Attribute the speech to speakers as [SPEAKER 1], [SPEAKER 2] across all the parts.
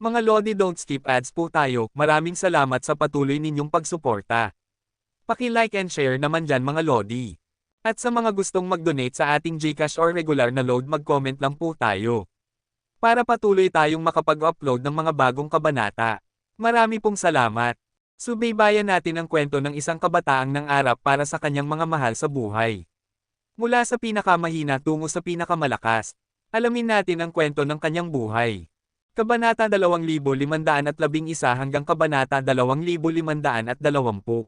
[SPEAKER 1] Mga Lodi, don't skip ads po tayo. Maraming salamat sa patuloy ninyong pagsuporta. Paki-like and share naman dyan mga Lodi. At sa mga gustong mag-donate sa ating GCash or regular na load, mag-comment lang po tayo. Para patuloy tayong makapag-upload ng mga bagong kabanata. Marami pong salamat. Subaybayan natin ang kwento ng isang kabataang nangarap para sa kanyang mga mahal sa buhay. Mula sa pinakamahina tungo sa pinakamalakas. Alamin natin ang kwento ng kanyang buhay. Kabanata 2511 hanggang Kabanata 2520.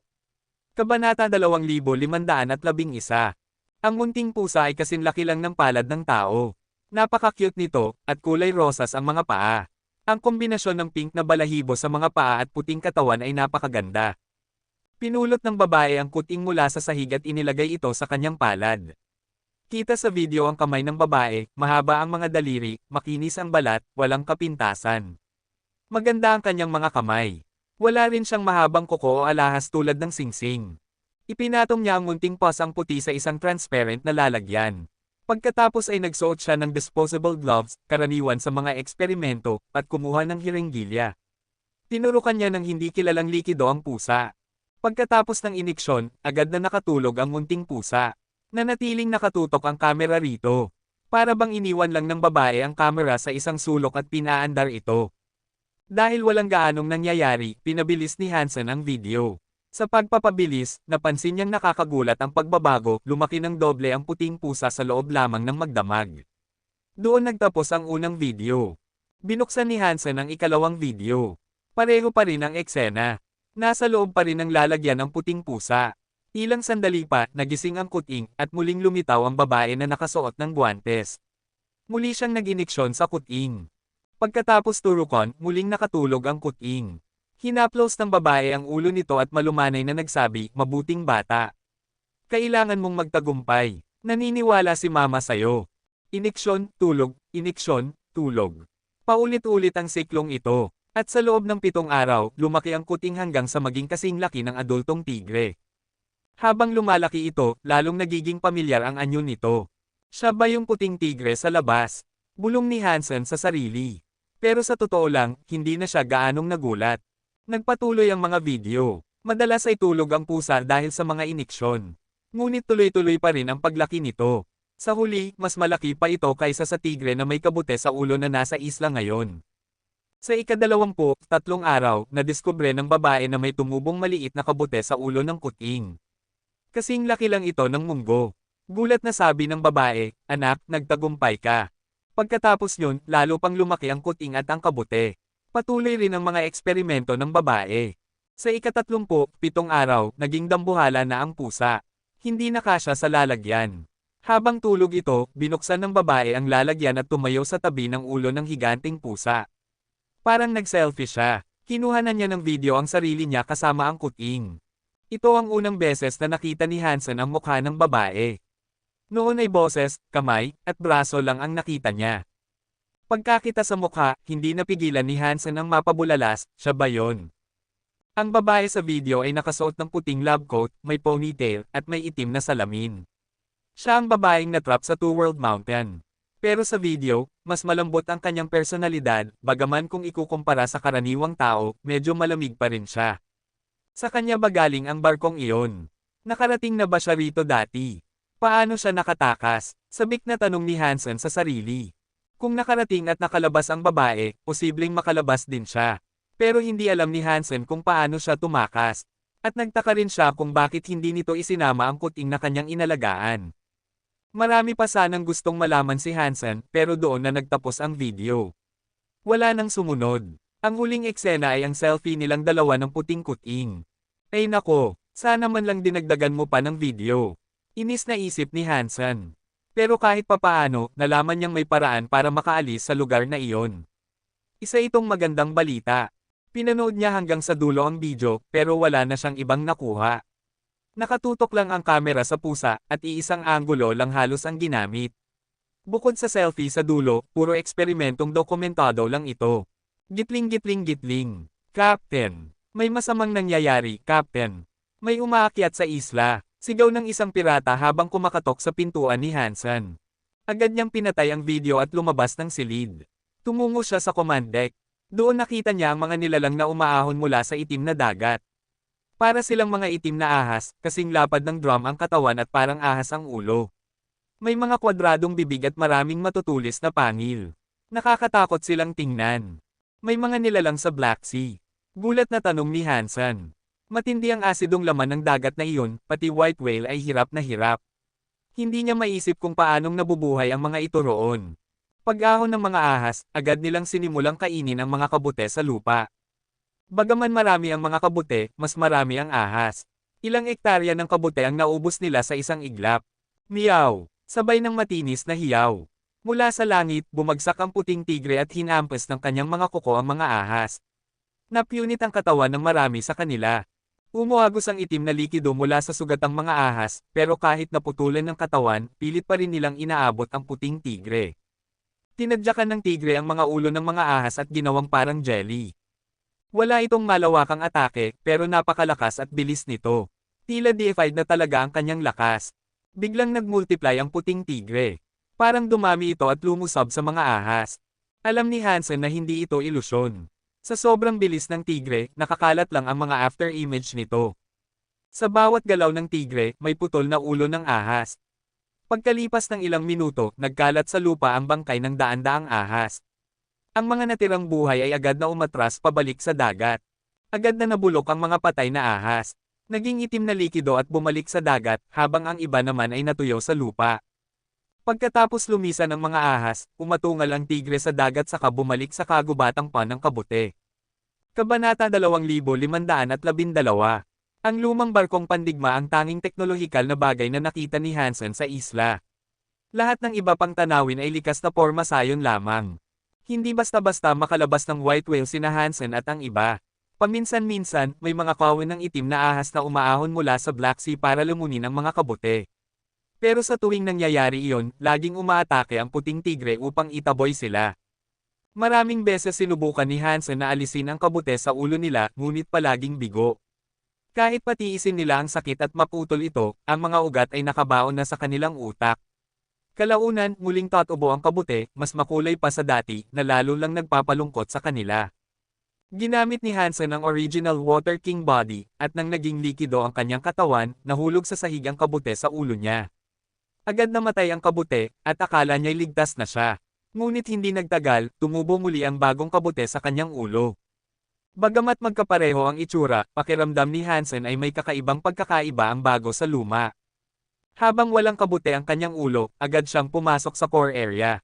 [SPEAKER 1] Kabanata 2511. Ang munting pusa ay kasinlaki lang ng palad ng tao. Napaka-cute nito, at kulay rosas ang mga paa. Ang kombinasyon ng pink na balahibo sa mga paa at puting katawan ay napakaganda. Pinulot ng babae ang kuting mula sa sahig at inilagay ito sa kanyang palad. Kita sa video ang kamay ng babae, mahaba ang mga daliri, makinis ang balat, walang kapintasan. Maganda ang kanyang mga kamay. Wala rin siyang mahabang kuko o alahas tulad ng singsing. Ipinatong niya ang munting pasang puti sa isang transparent na lalagyan. Pagkatapos ay nagsuot siya ng disposable gloves, karaniwan sa mga eksperimento, at kumuha ng hirenggilya. Tinurukan niya ng hindi kilalang likido ang pusa. Pagkatapos ng iniksyon, agad na nakatulog ang munting pusa. Nanatiling nakatutok ang kamera rito. Para bang iniwan lang ng babae ang kamera sa isang sulok at pinaandar ito. Dahil walang gaanong nangyayari, pinabilis ni Hansen ang video. Sa pagpapabilis, napansin niyang nakakagulat ang pagbabago, lumaki ng doble ang puting pusa sa loob lamang ng magdamag. Doon nagtapos ang unang video. Binuksan ni Hansen ang ikalawang video. Pareho pa rin ang eksena. Nasa loob pa rin ang lalagyan ng puting pusa. Ilang sandali pa, nagising ang kuting, at muling lumitaw ang babae na nakasuot ng guwantes. Muli siyang nag-iniksyon sa kuting. Pagkatapos turukon, muling nakatulog ang kuting. Hinaplos ng babae ang ulo nito at malumanay na nagsabi, "Mabuting bata. Kailangan mong magtagumpay. Naniniwala si mama sayo." Iniksyon, tulog, iniksyon, tulog. Paulit-ulit ang siklong ito. At sa loob ng 7 araw, lumaki ang kuting hanggang sa maging kasing laki ng adultong tigre. Habang lumalaki ito, lalong nagiging pamilyar ang anyo nito. Siya ba yung puting tigre sa labas? Bulong ni Hansen sa sarili. Pero sa totoo lang, hindi na siya gaanong nagulat. Nagpatuloy ang mga video. Madalas ay tulog ang pusa dahil sa mga iniksyon. Ngunit tuloy-tuloy pa rin ang paglaki nito. Sa huli, mas malaki pa ito kaysa sa tigre na may kabute sa ulo na nasa isla ngayon. Sa ika-23 araw, nadiskubre ng babae na may tumubong maliit na kabute sa ulo ng kuting. Kasing laki lang ito ng munggo. Gulat na sabi ng babae, "Anak, nagtagumpay ka." Pagkatapos yun, lalo pang lumaki ang kuting at ang kabute. Patuloy rin ang mga eksperimento ng babae. Sa ika-37 araw, naging dambuhala na ang pusa. Hindi na kasya sa lalagyan. Habang tulog ito, binuksan ng babae ang lalagyan at tumayo sa tabi ng ulo ng higanting pusa. Parang nag-selfie siya. Kinuha na niya ng video ang sarili niya kasama ang kuting. Ito ang unang beses na nakita ni Hansen ang mukha ng babae. Noon ay boses, kamay, at braso lang ang nakita niya. Pagkakita sa mukha, hindi napigilan ni Hansen ang mapabulalas, siya ba yon? Ang babae sa video ay nakasuot ng puting lab coat, may ponytail, at may itim na salamin. Siya ang babaeng natrap sa Two World Mountain. Pero sa video, mas malambot ang kanyang personalidad, bagaman kung ikukumpara sa karaniwang tao, medyo malamig pa rin siya. Sa kanya ba galing ang barkong iyon? Nakarating na ba siya rito dati? Paano siya nakatakas? Sabik na tanong ni Hansen sa sarili. Kung nakarating at nakalabas ang babae, posibleng makalabas din siya. Pero hindi alam ni Hansen kung paano siya tumakas. At nagtaka rin siya kung bakit hindi nito isinama ang kuting na kanyang inalagaan. Marami pa sanang gustong malaman si Hansen, pero doon na nagtapos ang video. Wala nang sumunod. Ang huling eksena ay ang selfie nilang dalawa ng puting kuting. Ay nako, sana man lang dinagdagan mo pa ng video. Inis na isip ni Hansen. Pero kahit papaano, nalaman niyang may paraan para makaalis sa lugar na iyon. Isa itong magandang balita. Pinanood niya hanggang sa dulo ang video, pero wala na siyang ibang nakuha. Nakatutok lang ang kamera sa pusa, at iisang anggulo lang halos ang ginamit. Bukod sa selfie sa dulo, puro eksperimentong dokumentado lang ito. Gitling gitling gitling. Captain. May masamang nangyayari, Captain. May umaakyat sa isla. Sigaw ng isang pirata habang kumakatok sa pintuan ni Hansen. Agad niyang pinatay ang video at lumabas ng silid. Tumungo siya sa command deck. Doon nakita niya ang mga nilalang na umaahon mula sa itim na dagat. Para silang mga itim na ahas, kasing lapad ng drum ang katawan at parang ahas ang ulo. May mga kwadradong bibig at maraming matutulis na pangil. Nakakatakot silang tingnan. May mga nilalang sa Black Sea. Gulat na tanong ni Hansen. Matindi ang asidong laman ng dagat na iyon, pati white whale ay hirap na hirap. Hindi niya maisip kung paanong nabubuhay ang mga ito roon. Pag-ahon ng mga ahas, agad nilang sinimulang kainin ang mga kabute sa lupa. Bagaman marami ang mga kabute, mas marami ang ahas. Ilang ektarya ng kabute ang naubos nila sa isang iglap. Meow! Sabay ng matinis na hiyaw. Mula sa langit, bumagsak ang puting tigre at hinampas ng kanyang mga kuko ang mga ahas. Napunit ang katawan ng marami sa kanila. Umuagos ang itim na likido mula sa sugatang mga ahas, pero kahit naputulan ng katawan, pilit pa rin nilang inaabot ang puting tigre. Tinadyakan ng tigre ang mga ulo ng mga ahas at ginawang parang jelly. Wala itong malawakang atake, pero napakalakas at bilis nito. Tila deified na talaga ang kanyang lakas. Biglang nagmultiply ang puting tigre. Parang dumami ito at lumusab sa mga ahas. Alam ni Hansen na hindi ito ilusyon. Sa sobrang bilis ng tigre, nakakalat lang ang mga after image nito. Sa bawat galaw ng tigre, may putol na ulo ng ahas. Pagkalipas ng ilang minuto, nagkalat sa lupa ang bangkay ng daan-daang ahas. Ang mga natirang buhay ay agad na umatras pabalik sa dagat. Agad na nabulok ang mga patay na ahas. Naging itim na likido at bumalik sa dagat, habang ang iba naman ay natuyo sa lupa. Pagkatapos lumisan ng mga ahas, umatungal ang tigre sa dagat saka bumalik sa kagubatang pan ng kabute. Kabanata 2512. Ang lumang barkong pandigma ang tanging teknolohikal na bagay na nakita ni Hansen sa isla. Lahat ng iba pang tanawin ay likas na pormasayon lamang. Hindi basta-basta makalabas ng white whale sina Hansen at ang iba. Paminsan-minsan, may mga kawin ng itim na ahas na umaahon mula sa Black Sea para lumunin ang mga kabute. Pero sa tuwing nangyayari iyon, laging umaatake ang puting tigre upang itaboy sila. Maraming beses sinubukan ni Hansen na alisin ang kabute sa ulo nila, ngunit palaging bigo. Kahit patiisin nila ang sakit at maputol ito, ang mga ugat ay nakabaon na sa kanilang utak. Kalaunan, muling tatubo ang kabute, mas makulay pa sa dati, na lalo lang nagpapalungkot sa kanila. Ginamit ni Hansen ang original Water King body, at nang naging likido ang kanyang katawan, nahulog sa sahig ang kabute sa ulo niya. Agad namatay ang kabute, at akala niya'y ligtas na siya. Ngunit hindi nagtagal, tumubo muli ang bagong kabute sa kanyang ulo. Bagamat magkapareho ang itsura, pakiramdam ni Hansen ay may kakaibang pagkakaiba ang bago sa luma. Habang walang kabute ang kanyang ulo, agad siyang pumasok sa core area.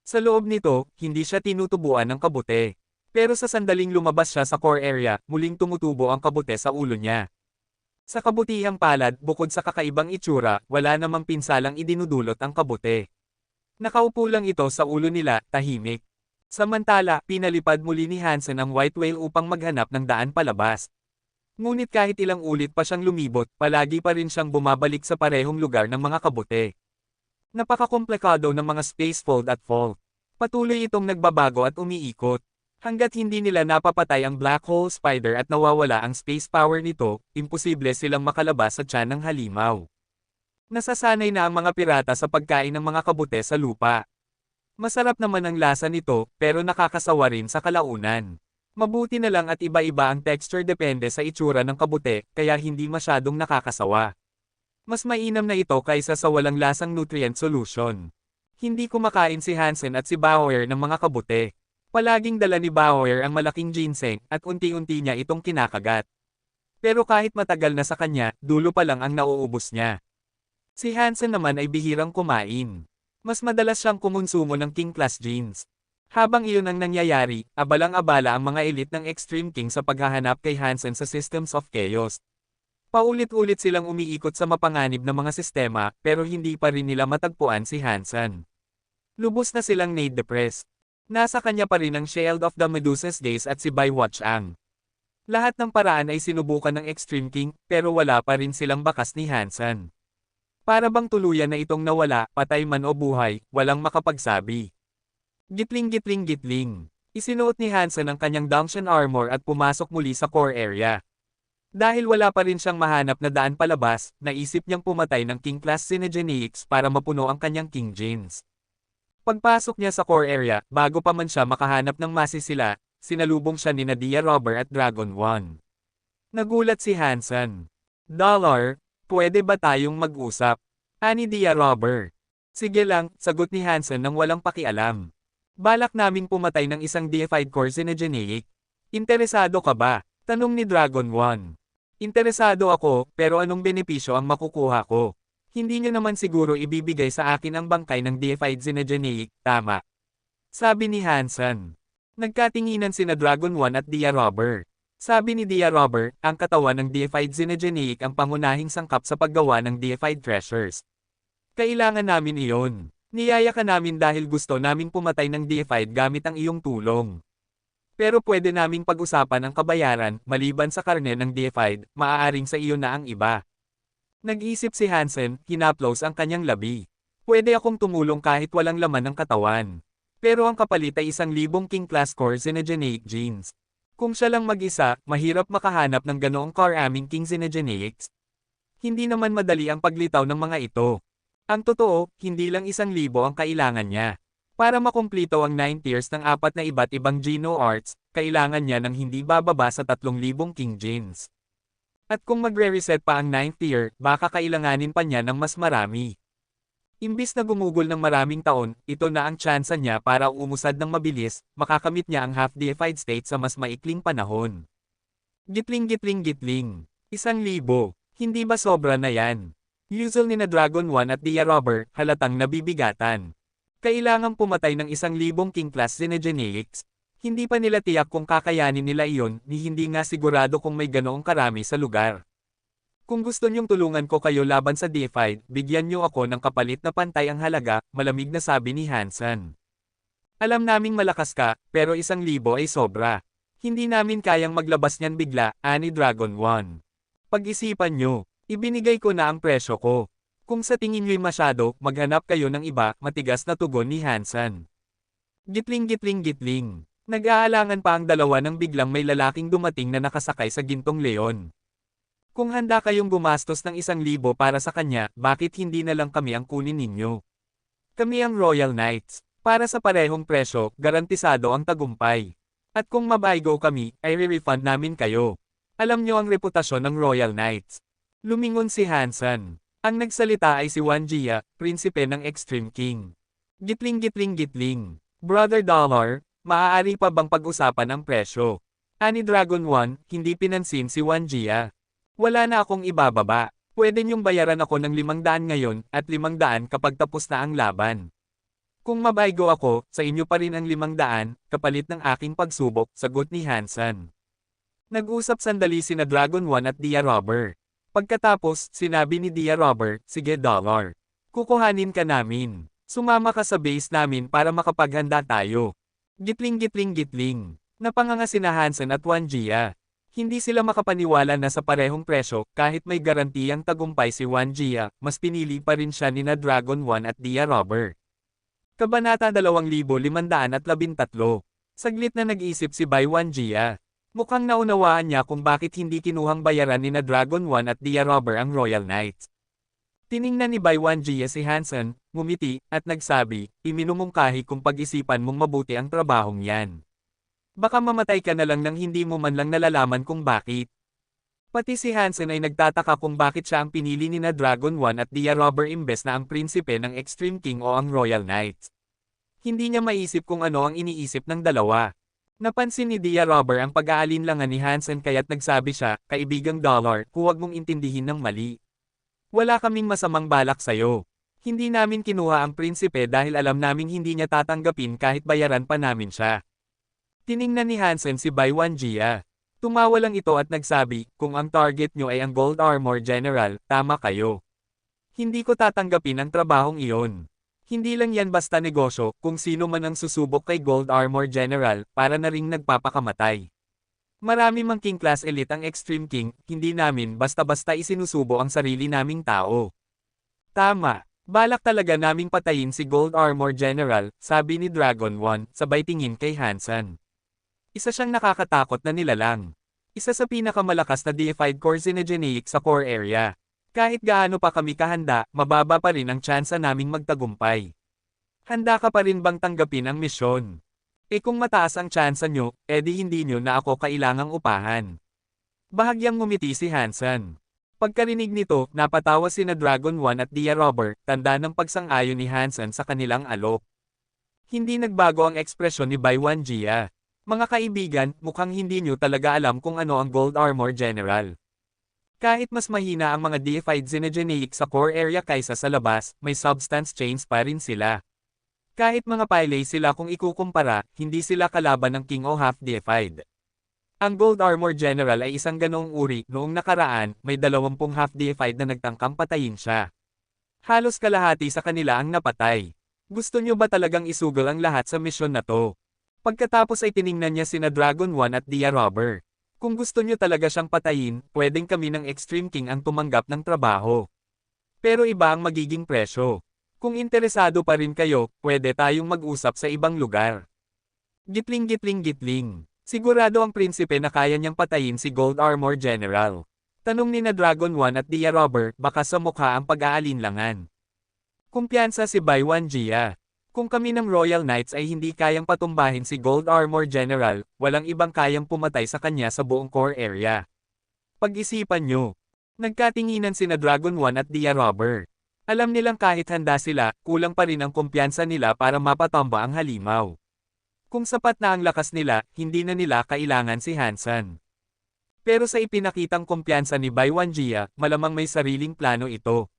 [SPEAKER 1] Sa loob nito, hindi siya tinutubuan ng kabute. Pero sa sandaling lumabas siya sa core area, muling tumutubo ang kabute sa ulo niya. Sa kabutihang palad, bukod sa kakaibang itsura, wala namang pinsalang idinudulot ang kabute. Nakaupo lang ito sa ulo nila, tahimik. Samantala, pinalipad muli ni Hansen ang white whale upang maghanap ng daan palabas. Ngunit kahit ilang ulit pa siyang lumibot, palagi pa rin siyang bumabalik sa parehong lugar ng mga kabute. Napakakomplikado ng mga space fold at fault. Patuloy itong nagbabago at umiikot. Hanggat hindi nila napapatay ang black hole spider at nawawala ang space power nito, imposible silang makalabas sa tiyan ng halimaw. Nasasanay na ang mga pirata sa pagkain ng mga kabute sa lupa. Masarap naman ang lasa nito, pero nakakasawa rin sa kalaunan. Mabuti na lang at iba-iba ang texture depende sa itsura ng kabute, kaya hindi masyadong nakakasawa. Mas mainam na ito kaysa sa walang lasang nutrient solution. Hindi kumakain si Hansen at si Bauer ng mga kabute. Palaging dala ni Bauer ang malaking ginseng, at unti-unti niya itong kinakagat. Pero kahit matagal na sa kanya, dulo pa lang ang nauubos niya. Si Hansen naman ay bihirang kumain. Mas madalas siyang kumonsumo ng King Class jeans. Habang iyon ang nangyayari, abalang-abala ang mga elite ng Extreme King sa paghahanap kay Hansen sa Systems of Chaos. Paulit-ulit silang umiikot sa mapanganib na mga sistema, pero hindi pa rin nila matagpuan si Hansen. Lubos na silang nade-depressed. Nasa kanya pa rin ang Shield of the Medusa's Gaze at si Baywatch Ang. Lahat ng paraan ay sinubukan ng Extreme King, pero wala pa rin silang bakas ni Hansen. Para bang tuluyan na itong nawala, patay man o buhay, walang makapagsabi. Gitling-gitling-gitling. Isinuot ni Hansen ang kanyang Dunction armor at pumasok muli sa core area. Dahil wala pa rin siyang mahanap na daan palabas, naisip niyang pumatay ng King Class Synergenics para mapuno ang kanyang King Jeans. Pagpasok niya sa core area, bago pa man siya makahanap ng masisila, sinalubong siya ni Dia Robber at Dragon 1. Nagulat si Hansen. Dollar, pwede ba tayong mag-usap? Ani Dia Robber. Sige lang, sagot ni Hansen nang walang pakialam. Balak naming pumatay ng isang deified core Xenogeneic. Interesado ka ba? Tanong ni Dragon 1. Interesado ako, pero anong benepisyo ang makukuha ko? Hindi niyo naman siguro ibibigay sa akin ang bangkay ng deified Xenogeneic, tama? Sabi ni Hansen. Nagkatinginan sina Dragon 1 at Dia Robber. Sabi ni Dia Robber, ang katawan ng deified Xenogeneic ang pangunahing sangkap sa paggawa ng deified treasures. Kailangan namin iyon. Niyaya ka namin dahil gusto naming pumatay ng deified gamit ang iyong tulong. Pero pwede naming pag-usapan ang kabayaran, maliban sa karne ng deified, maaaring sa iyo na ang iba. Nag-isip si Hansen, hinaplos ang kanyang labi. Pwede akong tumulong kahit walang laman ng katawan. Pero ang kapalit ay 1,000 King Class Core Xenogeneic genes. Kung siya lang mag-isa, mahirap makahanap ng ganoong karaming King Xenogeneics. Hindi naman madali ang paglitaw ng mga ito. Ang totoo, hindi lang 1,000 ang kailangan niya. Para makumplito ang 9 tiers ng 4 na iba't ibang Geno Arts, kailangan niya ng hindi bababa sa 3,000 King Genes. At kung magre-reset pa ang 9th tier, baka kailanganin pa niya ng mas marami. Imbis na gumugol ng maraming taon, ito na ang tsansa niya para umusad ng mabilis, makakamit niya ang half-deified state sa mas maikling panahon. Gitling. 1,000. Hindi ba sobra na yan? Usual ni na Dragon 1 at Dia Robber, halatang nabibigatan. Kailangang pumatay ng 1,000 King Class Xenogeneics. Hindi pa nila tiyak kung kakayanin nila iyon, ni hindi nga sigurado kung may ganoong karami sa lugar. Kung gusto niyong tulungan ko kayo laban sa deified, bigyan niyo ako ng kapalit na pantay ang halaga, malamig na sabi ni Hansen. Alam naming malakas ka, pero 1,000 ay sobra. Hindi namin kayang maglabas niyan bigla, ani Dragon 1. Pag-isipan niyo, ibinigay ko na ang presyo ko. Kung sa tingin niyo'y masyado, maghanap kayo ng iba, matigas na tugon ni Hansen. Gitling. Nag-aalangan pa ang dalawa nang biglang may lalaking dumating na nakasakay sa gintong leon. Kung handa kayong gumastos ng 1,000 para sa kanya, bakit hindi na lang kami ang kunin ninyo? Kami ang Royal Knights. Para sa parehong presyo, garantisado ang tagumpay. At kung mabaygo kami, ay re-refund namin kayo. Alam niyo ang reputasyon ng Royal Knights. Lumingon si Hansen. Ang nagsalita ay si Wan Jia, prinsipe ng Extreme King. Gitling. Brother Dollar, maaari pa bang pag-usapan ang presyo? Ani Dragon 1, hindi pinansin si Wan Jia. Wala na akong ibababa. Pwede niyong bayaran ako ng 500 ngayon, at 500 kapag tapos na ang laban. Kung mabaygo ako, sa inyo pa rin ang 500, kapalit ng aking pagsubok, sagot ni Hansen. Nag-usap sandali sina Dragon 1 at Dia Robber. Pagkatapos, sinabi ni Dia Robber, sige Dollar. Kukuhanin ka namin. Sumama ka sa base namin para makapaghanda tayo. Gitling. Napanganga sina Hansen at Wan Jia. Hindi sila makapaniwala na sa parehong presyo, kahit may garantiyang tagumpay si Wan Jia, mas pinili pa rin siya ni na Dragon 1 at Dia Robber. Kabanata 2513. Saglit na nag-isip si Bai Wan Jia. Mukhang naunawaan niya kung bakit hindi kinuhang bayaran ni na Dragon 1 at Dia Robber ang Royal Knights. Tiningnan ni Bai Wan Jia si Hansen, ngumiti, at nagsabi, iminumungkahi kung pag-isipan mong mabuti ang trabahong yan. Baka mamatay ka na lang nang hindi mo man lang nalalaman kung bakit. Pati si Hansen ay nagtataka kung bakit siya ang pinili ni na Dragon 1 at Dia Robber imbes na ang prinsipe ng Extreme King o ang Royal Knights. Hindi niya maisip kung ano ang iniisip ng dalawa. Napansin ni Dia Robber ang pag-aalinlangan ni Hansen kaya't nagsabi siya, kaibigang Dollar, huwag mong intindihin ng mali. Wala kaming masamang balak sayo. Hindi namin kinuha ang prinsipe dahil alam naming hindi niya tatanggapin kahit bayaran pa namin siya. Tiningnan ni Hansen si Bai Wan Jia. Tumawa lang ito at nagsabi, kung ang target nyo ay ang Gold Armor General, tama kayo. Hindi ko tatanggapin ang trabahong iyon. Hindi lang yan basta negosyo, kung sino man ang susubok kay Gold Armor General, para na ring nagpapakamatay. Marami mang King Class Elite ang Extreme King, hindi namin basta-basta isinusubo ang sarili naming tao. Tama, balak talaga naming patayin si Gold Armor General, sabi ni Dragon 1, sabay tingin kay Hansen. Isa siyang nakakatakot na nilalang. Isa sa pinakamalakas na deified core Xenogeneic sa core area. Kahit gaano pa kami kahanda, mababa pa rin ang tsansa naming magtagumpay. Handa ka pa rin bang tanggapin ang misyon? Kung mataas ang tsansa nyo, edi hindi nyo na ako kailangang upahan. Bahagyang ngumiti si Hansen. Pagkarinig nito, napatawa sina Dragon 1 at Dia Robber, tanda ng pagsang-ayon ni Hansen sa kanilang alok. Hindi nagbago ang ekspresyon ni Baiwan Jia. Mga kaibigan, mukhang hindi nyo talaga alam kung ano ang Gold Armor General. Kahit mas mahina ang mga deified Xenogeneic sa core area kaysa sa labas, may substance chains pa rin sila. Kahit mga pile sila kung ikukumpara, hindi sila kalaban ng King o half-deified. Ang Gold Armor General ay isang ganoong uri, noong nakaraan, may 20 half-deified na nagtangkang patayin siya. Halos kalahati sa kanila ang napatay. Gusto nyo ba talagang isugol ang lahat sa misyon na to? Pagkatapos ay tiningnan niya sina Dragon 1 at Dia Robber. Kung gusto nyo talaga siyang patayin, pwedeng kami ng Extreme King ang tumanggap ng trabaho. Pero iba ang magiging presyo. Kung interesado pa rin kayo, pwede tayong mag-usap sa ibang lugar. Gitling. Sigurado ang prinsipe na kaya niyang patayin si Gold Armor General. Tanong ni na Dragon 1 at Dia Robber, baka sa mukha ang pag-aalinlangan. Kumpiyansa si Baiwan Jia. Kung kami ng Royal Knights ay hindi kayang patumbahin si Gold Armor General, walang ibang kayang pumatay sa kanya sa buong core area. Pag-isipan nyo. Nagkatinginan sina Dragon 1 at Dia Robber. Alam nilang kahit handa sila, kulang pa rin ang kumpiyansa nila para mapatomba ang halimaw. Kung sapat na ang lakas nila, hindi na nila kailangan si Hansen. Pero sa ipinakitang kumpiyansa ni Baiwan Jia, malamang may sariling plano ito.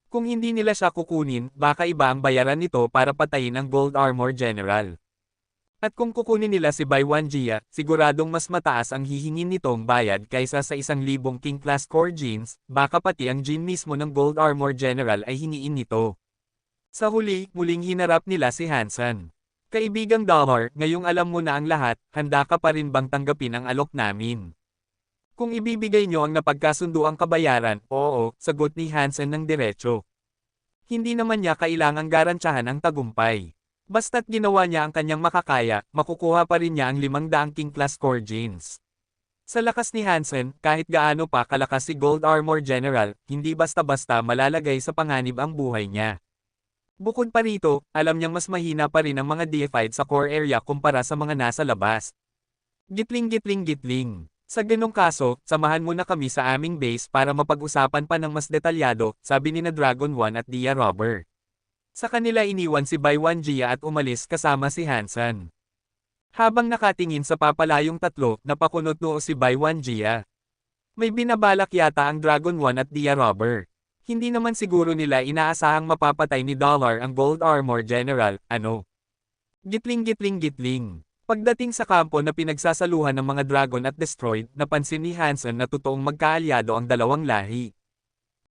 [SPEAKER 1] Kung hindi nila siya kukunin, baka iba ang bayaran nito para patayin ang Gold Armor General. At kung kukunin nila si Baiwan Jia, siguradong mas mataas ang hihingin nitong bayad kaysa sa 1,000 King Class Core Genes, baka pati ang gene mismo ng Gold Armor General ay hingiin nito. Sa huli, muling hinarap nila si Hansen. Kaibigang Dollar, ngayong alam mo na ang lahat, handa ka pa rin bang tanggapin ang alok namin? Kung ibibigay nyo ang napagkasunduang kabayaran, oo, sagot ni Hansen ng diretso. Hindi naman niya kailangang garantyahan ang tagumpay. Basta't ginawa niya ang kanyang makakaya, makukuha pa rin niya ang 500 King Class Core Genes. Sa lakas ni Hansen, kahit gaano pa kalakas si Gold Armor General, hindi basta-basta malalagay sa panganib ang buhay niya. Bukod pa rito, alam niyang mas mahina pa rin ang mga deified sa core area kumpara sa mga nasa labas. Gitling. Sa ganong kaso, samahan mo na kami sa aming base para mapag-usapan pa ng mas detalyado, sabi ni na Dragon 1 at Dia Robber. Sa kanila iniwan si Baiwan Jia at umalis kasama si Hansen. Habang nakatingin sa papalayong tatlo, napakunot noo si Baiwan Jia. May binabalak yata ang Dragon 1 at Dia Robber. Hindi naman siguro nila inaasahang mapapatay ni Dollar ang Gold Armor General, ano? Gitling. Pagdating sa kampo na pinagsasaluhan ng mga Dragon at Destroyed, napansin ni Hansen na totoong magkaalyado ang dalawang lahi.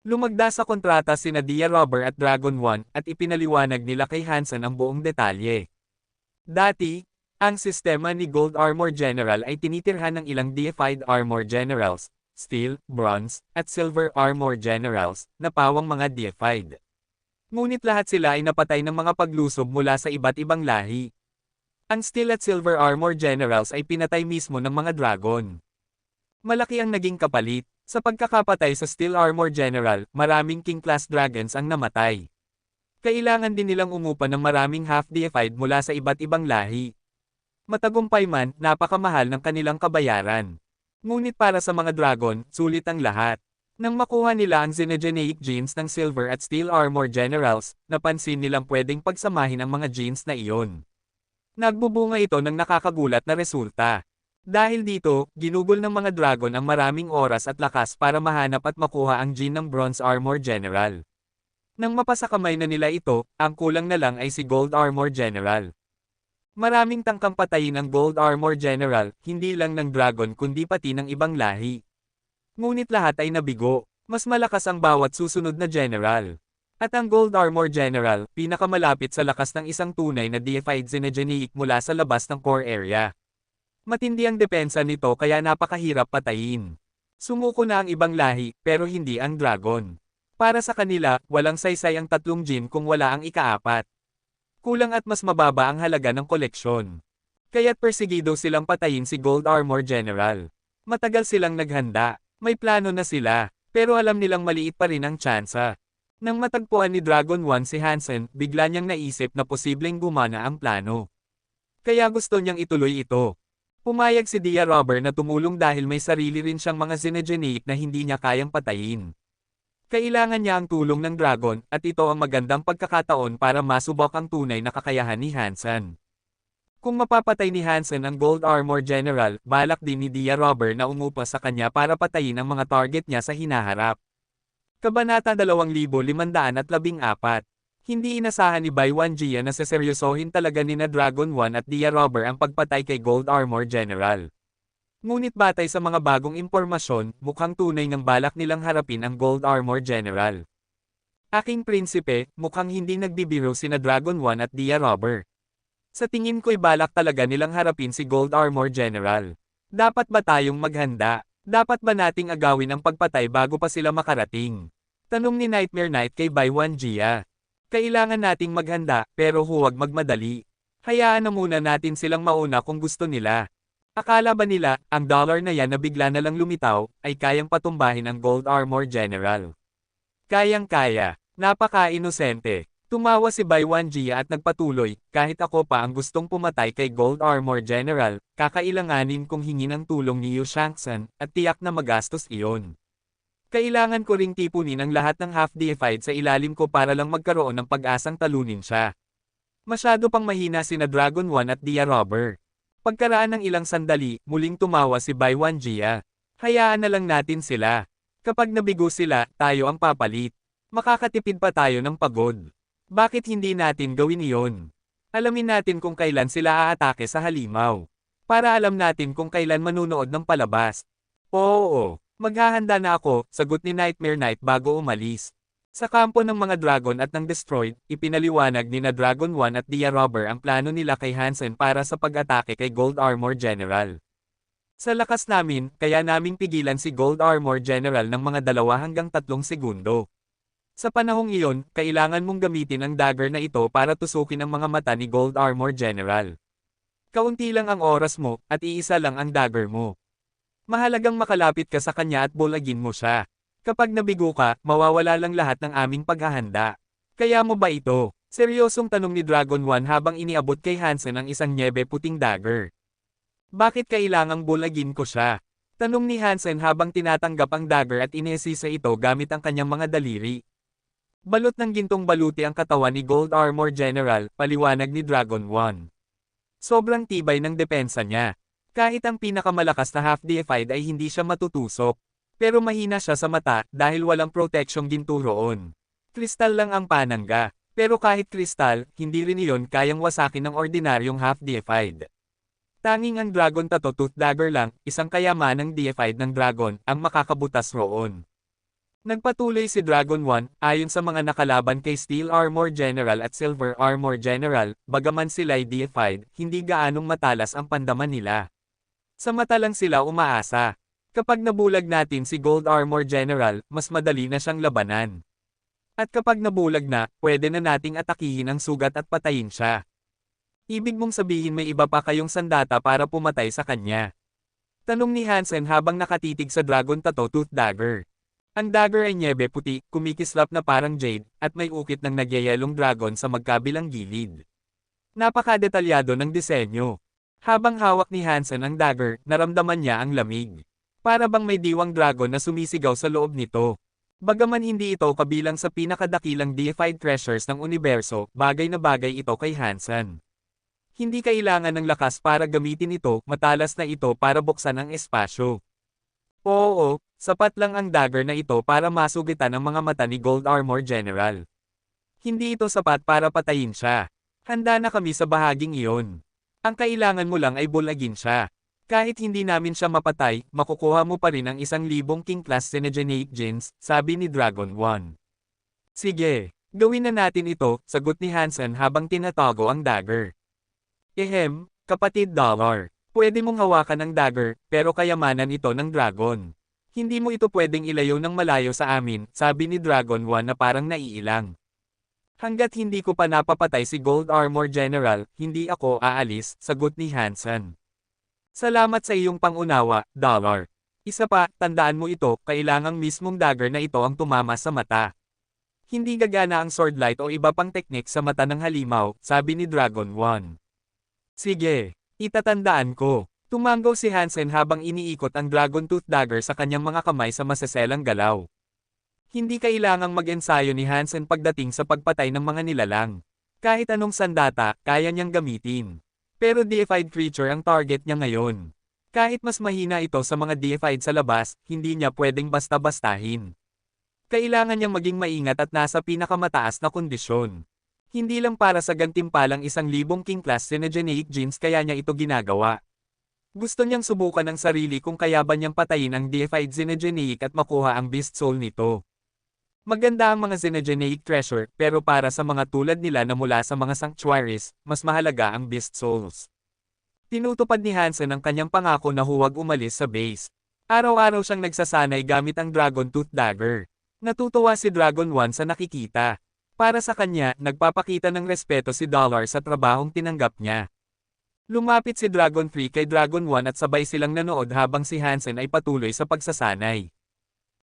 [SPEAKER 1] Lumagda sa kontrata sina Dia Robber at Dragon 1 at ipinaliwanag nila kay Hansen ang buong detalye. Dati, ang sistema ni Gold Armor General ay tinitirhan ng ilang deified Armor Generals, Steel, Bronze, at Silver Armor Generals, na pawang mga deified. Ngunit lahat sila ay napatay ng mga paglusob mula sa iba't ibang lahi. Ang Steel at Silver Armor Generals ay pinatay mismo ng mga Dragon. Malaki ang naging kapalit. Sa pagkakapatay sa Steel Armor General, maraming King Class Dragons ang namatay. Kailangan din nilang umupa ng maraming half-deified mula sa iba't ibang lahi. Matagumpay man, napakamahal ng kanilang kabayaran. Ngunit para sa mga Dragon, sulit ang lahat. Nang makuha nila ang Xenogeneic genes ng Silver at Steel Armor Generals, napansin nilang pwedeng pagsamahin ang mga genes na iyon. Nagbubunga ito ng nakakagulat na resulta. Dahil dito, ginugol ng mga Dragon ang maraming oras at lakas para mahanap at makuha ang gene ng Bronze Armor General. Nang mapasakamay na nila ito, ang kulang na lang ay si Gold Armor General. Maraming tangkang patayin ang Gold Armor General, hindi lang ng Dragon kundi pati ng ibang lahi. Ngunit lahat ay nabigo, mas malakas ang bawat susunod na General. At ang Gold Armor General, pinakamalapit sa lakas ng isang tunay na deified Xenogeneic mula sa labas ng core area. Matindi ang depensa nito kaya napakahirap patayin. Sumuko na ang ibang lahi, pero hindi ang Dragon. Para sa kanila, walang saysay ang 3 gene kung wala ang ika-4. Kulang at mas mababa ang halaga ng koleksyon. Kaya't persigido silang patayin si Gold Armor General. Matagal silang naghanda, may plano na sila, pero alam nilang maliit pa rin ang tsansa. Nang matagpuan ni Dragon 1 si Hansen, bigla niyang naisip na posibleng gumana ang plano. Kaya gusto niyang ituloy ito. Pumayag si Dia Robber na tumulong dahil may sarili rin siyang mga xenogeneic na hindi niya kayang patayin. Kailangan niya ang tulong ng dragon, at ito ang magandang pagkakataon para masubok ang tunay na kakayahan ni Hansen. Kung mapapatay ni Hansen ang Gold Armor General, balak din ni Dia Robber na umupa sa kanya para patayin ang mga target niya sa hinaharap. Kabanata 2514. Hindi inasahan ni Bai Wanjia na seseryosohin talaga ni na Dragon 1 at Dia Robber ang pagpatay kay Gold Armor General. Ngunit batay sa mga bagong impormasyon, mukhang tunay ng balak nilang harapin ang Gold Armor General. Aking prinsipe, mukhang hindi nagbibiro sina Dragon 1 at Dia Robber. Sa tingin ko'y balak talaga nilang harapin si Gold Armor General. Dapat ba tayong maghanda? Dapat ba nating agawin ang pagpatay bago pa sila makarating? Tanong ni Nightmare Knight kay Bai Wanjia. Kailangan nating maghanda, pero huwag magmadali. Hayaan na muna natin silang mauna kung gusto nila. Akala ba nila, ang dollar na yan na bigla na lang lumitaw, ay kayang patumbahin ang Gold Armor General? Kayang-kaya. Napaka-inosente. Tumawa si Bai Wanjia at nagpatuloy, kahit ako pa ang gustong pumatay kay Gold Armor General, kakailanganin kong hingin ang tulong ni Yu Shangsan, at tiyak na magastos iyon. Kailangan ko ring tipunin ang lahat ng half-deified sa ilalim ko para lang magkaroon ng pag-asang talunin siya. Masyado pang mahina sina Dragon 1 at Dia Robber. Pagkaraan ng ilang sandali, muling tumawa si Bai Wanjia. Hayaan na lang natin sila. Kapag nabigo sila, tayo ang papalit. Makakatipid pa tayo ng pagod. Bakit hindi natin gawin iyon? Alamin natin kung kailan sila aatake sa halimaw. Para alam natin kung kailan manunood ng palabas. Oo, maghahanda na ako, sagot ni Nightmare Knight bago umalis. Sa kampo ng mga dragon at ng destroyed, ipinaliwanag ni na Dragon 1 at Dia Robber ang plano nila kay Hansen para sa pag-atake kay Gold Armor General. Sa lakas namin, kaya naming pigilan si Gold Armor General ng mga 2 hanggang 3 segundo. Sa panahong iyon, kailangan mong gamitin ang dagger na ito para tusukin ang mga mata ni Gold Armor General. Kaunti lang ang oras mo, at iisa lang ang dagger mo. Mahalagang makalapit ka sa kanya at bulagin mo siya. Kapag nabigo ka, mawawala lang lahat ng aming paghahanda. Kaya mo ba ito? Seryosong tanong ni Dragon 1 habang iniabot kay Hansen ang isang nyebe puting dagger. Bakit kailangang bulagin ko siya? Tanong ni Hansen habang tinatanggap ang dagger at inesisa ito gamit ang kanyang mga daliri. Balot ng gintong baluti ang katawan ni Gold Armor General, paliwanag ni Dragon 1. Sobrang tibay ng depensa niya. Kahit ang pinakamalakas na half-deified ay hindi siya matutusok. Pero mahina siya sa mata dahil walang proteksyong ginto roon. Kristal lang ang panangga. Pero kahit kristal, hindi rin iyon kayang wasakin ng ordinaryong half-deified. Tanging ang Dragon Tattoo Tooth Dagger lang, isang kayamanang deified ng dragon, ang makakabutas roon. Nagpatuloy si Dragon 1, ayon sa mga nakalaban kay Steel Armor General at Silver Armor General, bagaman sila'y deified, hindi gaanong matalas ang pandaman nila. Sa mata lang sila umaasa. Kapag nabulag natin si Gold Armor General, mas madali na siyang labanan. At kapag nabulag na, pwede na nating atakihin ang sugat at patayin siya. Ibig mong sabihin may iba pa kayong sandata para pumatay sa kanya? Tanong ni Hansen habang nakatitig sa Dragon Tattoo Tooth Dagger. Ang dagger ay nyebe puti, kumikislap na parang jade, at may ukit ng nagyayelong dragon sa magkabilang gilid. Napakadetalyado ng disenyo. Habang hawak ni Hansen ang dagger, naramdaman niya ang lamig. Para bang may diwang dragon na sumisigaw sa loob nito. Bagaman hindi ito kabilang sa pinakadakilang deified treasures ng universo, bagay na bagay ito kay Hansen. Hindi kailangan ng lakas para gamitin ito, matalas na ito para buksan ang espasyo. Oo, sapat lang ang dagger na ito para masugitan ang mga mata ni Gold Armor General. Hindi ito sapat para patayin siya. Handa na kami sa bahaging iyon. Ang kailangan mo lang ay bulagin siya. Kahit hindi namin siya mapatay, makukuha mo pa rin ang 1,000 King Class Xenogeneic Genes, sabi ni Dragon 1. Sige, gawin na natin ito, sagot ni Hansen habang tinatago ang dagger. Kapatid Dollar. Pwede mong hawakan ang dagger, pero kayamanan ito ng dragon. Hindi mo ito pwedeng ilayo ng malayo sa amin, sabi ni Dragon 1 na parang naiilang. Hanggat hindi ko pa napapatay si Gold Armor General, hindi ako aalis, sagot ni Hansen. Salamat sa iyong pangunawa, Dollar. Isa pa, tandaan mo ito, kailangang mismong dagger na ito ang tumama sa mata. Hindi gagana ang sword light o iba pang teknik sa mata ng halimaw, sabi ni Dragon 1. Sige, itatandaan ko. Tumango si Hansen habang iniikot ang Dragon Tooth Dagger sa kanyang mga kamay sa maseselang galaw. Hindi kailangang mag-ensayo ni Hansen pagdating sa pagpatay ng mga nilalang. Kahit anong sandata, kaya niyang gamitin. Pero deified creature ang target niya ngayon. Kahit mas mahina ito sa mga deified sa labas, hindi niya pwedeng basta-bastahin. Kailangan niyang maging maingat at nasa pinakamataas na kondisyon. Hindi lang para sa gantimpalang 1,000 King Class Synergeneic Genes kaya niya ito ginagawa. Gusto niyang subukan ang sarili kung kaya ba niyang patayin ang deified Synergeneic at makuha ang Beast Soul nito. Maganda ang mga Synergeneic Treasure pero para sa mga tulad nila na mula sa mga sanctuaries, mas mahalaga ang Beast Souls. Tinutupad ni Hansen ang kanyang pangako na huwag umalis sa base. Araw-araw siyang nagsasanay gamit ang Dragon Tooth Dagger. Natutuwa si Dragon 1 sa nakikita. Para sa kanya, nagpapakita ng respeto si Dollar sa trabahong tinanggap niya. Lumapit si Dragon 3 kay Dragon 1 at sabay silang nanood habang si Hansen ay patuloy sa pagsasanay.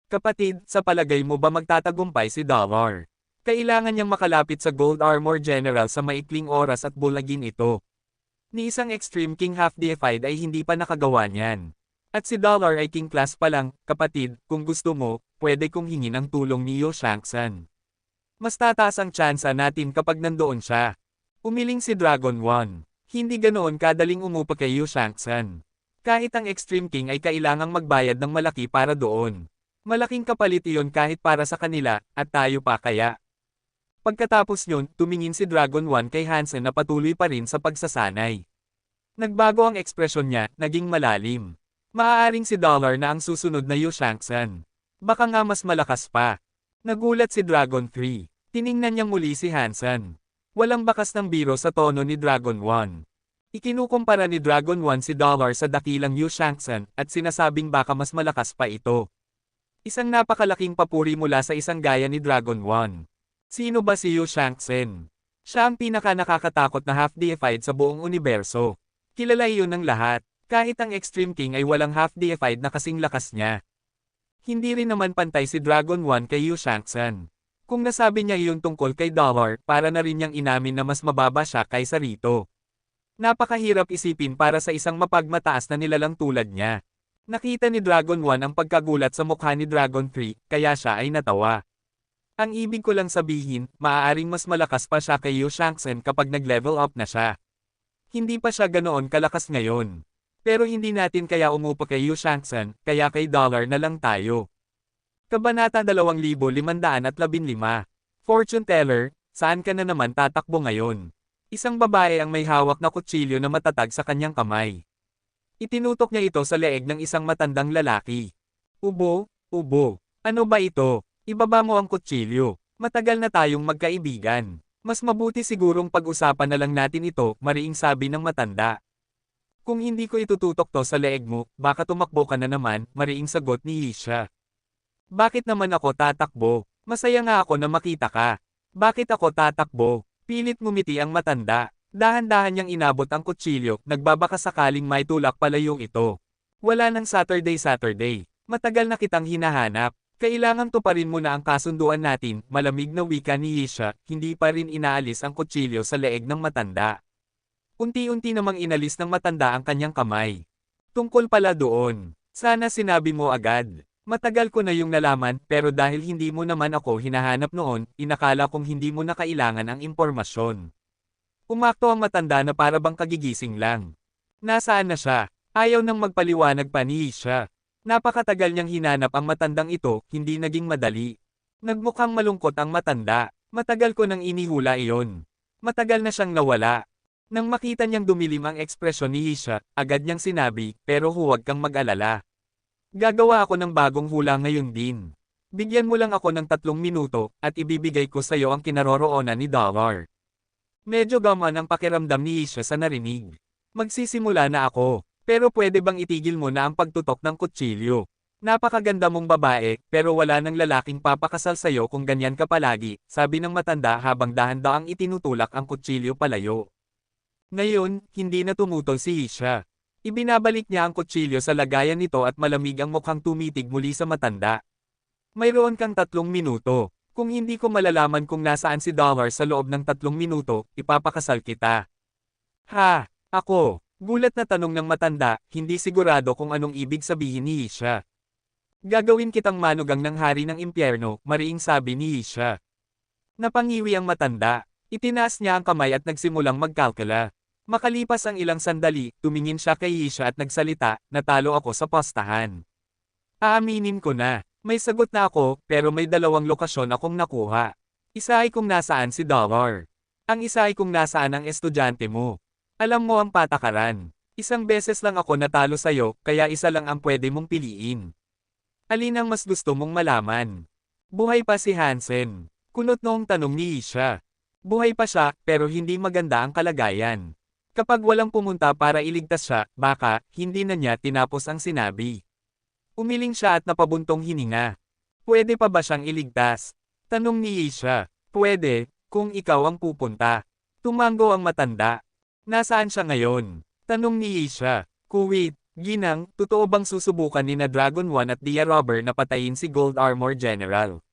[SPEAKER 1] Kapatid, sa palagay mo ba magtatagumpay si Dollar? Kailangan niyang makalapit sa Gold Armor General sa maikling oras at bulagin ito. Ni isang Extreme King half-deified ay hindi pa nakagawa niyan. At si Dollar ay King Class pa lang, kapatid, kung gusto mo, pwede kong hingin ang tulong ni Yo Shang-san. Mas tataas ang tsansa natin kapag nandoon siya. Umiling si Dragon 1. Hindi ganoon kadaling umupa kay Yu Shang-san. Kahit ang Extreme King ay kailangang magbayad ng malaki para doon. Malaking kapalit iyon kahit para sa kanila, at tayo pa kaya. Pagkatapos nyon, tumingin si Dragon 1 kay Hansen na patuloy pa rin sa pagsasanay. Nagbago ang ekspresyon niya, naging malalim. Maaaring si Dollar na ang susunod na Yu Shang-san. Baka nga mas malakas pa. Nagulat si Dragon 3. Tiningnan niyang muli si Hansen. Walang bakas ng biro sa tono ni Dragon 1. Ikinukumpara ni Dragon 1 si Dollar sa dakilang Yu Shang-san at sinasabing baka mas malakas pa ito. Isang napakalaking papuri mula sa isang gaya ni Dragon 1. Sino ba si Yu Shang-san? Siya ang pinaka-nakakatakot na half-deified sa buong universo. Kilala iyon ng lahat. Kahit ang Extreme King ay walang half-deified na kasing lakas niya. Hindi rin naman pantay si Dragon 1 kay Yu Shang-san. Kung nasabi niya iyon tungkol kay Dollar, para na rin niyang inamin na mas mababa siya kaysa rito. Napakahirap isipin para sa isang mapagmataas na nilalang tulad niya. Nakita ni Dragon 1 ang pagkagulat sa mukha ni Dragon 3, kaya siya ay natawa. Ang ibig ko lang sabihin, maaaring mas malakas pa siya kay Yu Shang-san kapag nag-level up na siya. Hindi pa siya ganoon kalakas ngayon. Pero hindi natin kaya umupa kay Yu Shang-san, kaya kay Dollar na lang tayo. Kabanata 2515. Fortune Teller, saan ka na naman tatakbo ngayon? Isang babae ang may hawak na kutsilyo na matatag sa kanyang kamay. Itinutok niya ito sa leeg ng isang matandang lalaki. Ubo, ubo. Ano ba ito? Ibaba mo ang kutsilyo. Matagal na tayong magkaibigan. Mas mabuti sigurong pag-usapan na lang natin ito, mariing sabi ng matanda. Kung hindi ko itututok to sa leeg mo, baka tumakbo ka na naman, mariing sagot ni Yisha. Bakit naman ako tatakbo? Masaya nga ako na makita ka. Bakit ako tatakbo? Pilit ngumiti ang matanda. Dahan-dahan niyang inabot ang kutsilyo, nagbabaka sakaling may tulak palayong ito. Wala nang Saturday. Matagal na kitang hinahanap. Kailangang tuparin mo na ang kasunduan natin, malamig na wika ni Yisha, hindi pa rin inaalis ang kutsilyo sa leeg ng matanda. Unti-unti namang inalis ng matanda ang kanyang kamay. Tungkol pala doon. Sana sinabi mo agad. Matagal ko na yung nalaman pero dahil hindi mo naman ako hinahanap noon, inakala kong hindi mo na kailangan ang impormasyon. Umakto ang matanda na para bang kagigising lang. Nasaan na siya? Ayaw nang magpaliwanag pa ni Yisha. Napakatagal niyang hinanap ang matandang ito, hindi naging madali. Nagmukhang malungkot ang matanda. Matagal ko nang inihula iyon. Matagal na siyang nawala. Nang makita niyang dumilim ang ekspresyon ni Yisha, agad niyang sinabi, pero huwag kang mag-alala. Gagawa ako ng bagong hula ngayon din. Bigyan mo lang ako ng 3 minuto, at ibibigay ko sa iyo ang kinaroroonan ni Dollar. Medyo gaman ang pakiramdam ni Yisha sa narinig. Magsisimula na ako, pero pwede bang itigil mo na ang pagtutok ng kutsilyo? Napakaganda mong babae, pero wala nang lalaking papakasal sa'yo kung ganyan ka palagi, sabi ng matanda habang dahan-daang itinutulak ang kutsilyo palayo. Ngayon, hindi na tumutol si Yisha. Ibinabalik niya ang kutsilyo sa lagayan nito at malamig ang mukhang tumitig muli sa matanda. Mayroon kang 3 minuto. Kung hindi ko malalaman kung nasaan si Dollar sa loob ng 3 minuto, ipapakasal kita. Ha! Ako, gulat na tanong ng matanda, hindi sigurado kung anong ibig sabihin ni Isha. Gagawin kitang manugang ng hari ng impyerno, mariing sabi ni Isha. Napangiwi ang matanda. Itinaas niya ang kamay at nagsimulang magkalkula. Makalipas ang ilang sandali, tumingin siya kay Isha at nagsalita, natalo ako sa postahan. Aaminin ko na, may sagot na ako, pero may dalawang lokasyon akong nakuha. Isa ay kung nasaan si Dollar. Ang isa ay kung nasaan ang estudyante mo. Alam mo ang patakaran. Isang beses lang ako natalo sa'yo, kaya isa lang ang pwede mong piliin. Alin ang mas gusto mong malaman? Buhay pa si Hansen. Kunot noong tanong ni Isha. Buhay pa siya, pero hindi maganda ang kalagayan. Kapag walang pumunta para iligtas siya, baka, hindi na niya tinapos ang sinabi. Umiling siya at napabuntong hininga. Pwede pa ba siyang iligtas? Tanong ni Isha. Pwede, kung ikaw ang pupunta. Tumango ang matanda. Nasaan siya ngayon? Tanong ni Isha. Kuwait, Ginang, totoo bang susubukan ni na Dragon 1 at Dia Robber na patayin si Gold Armor General?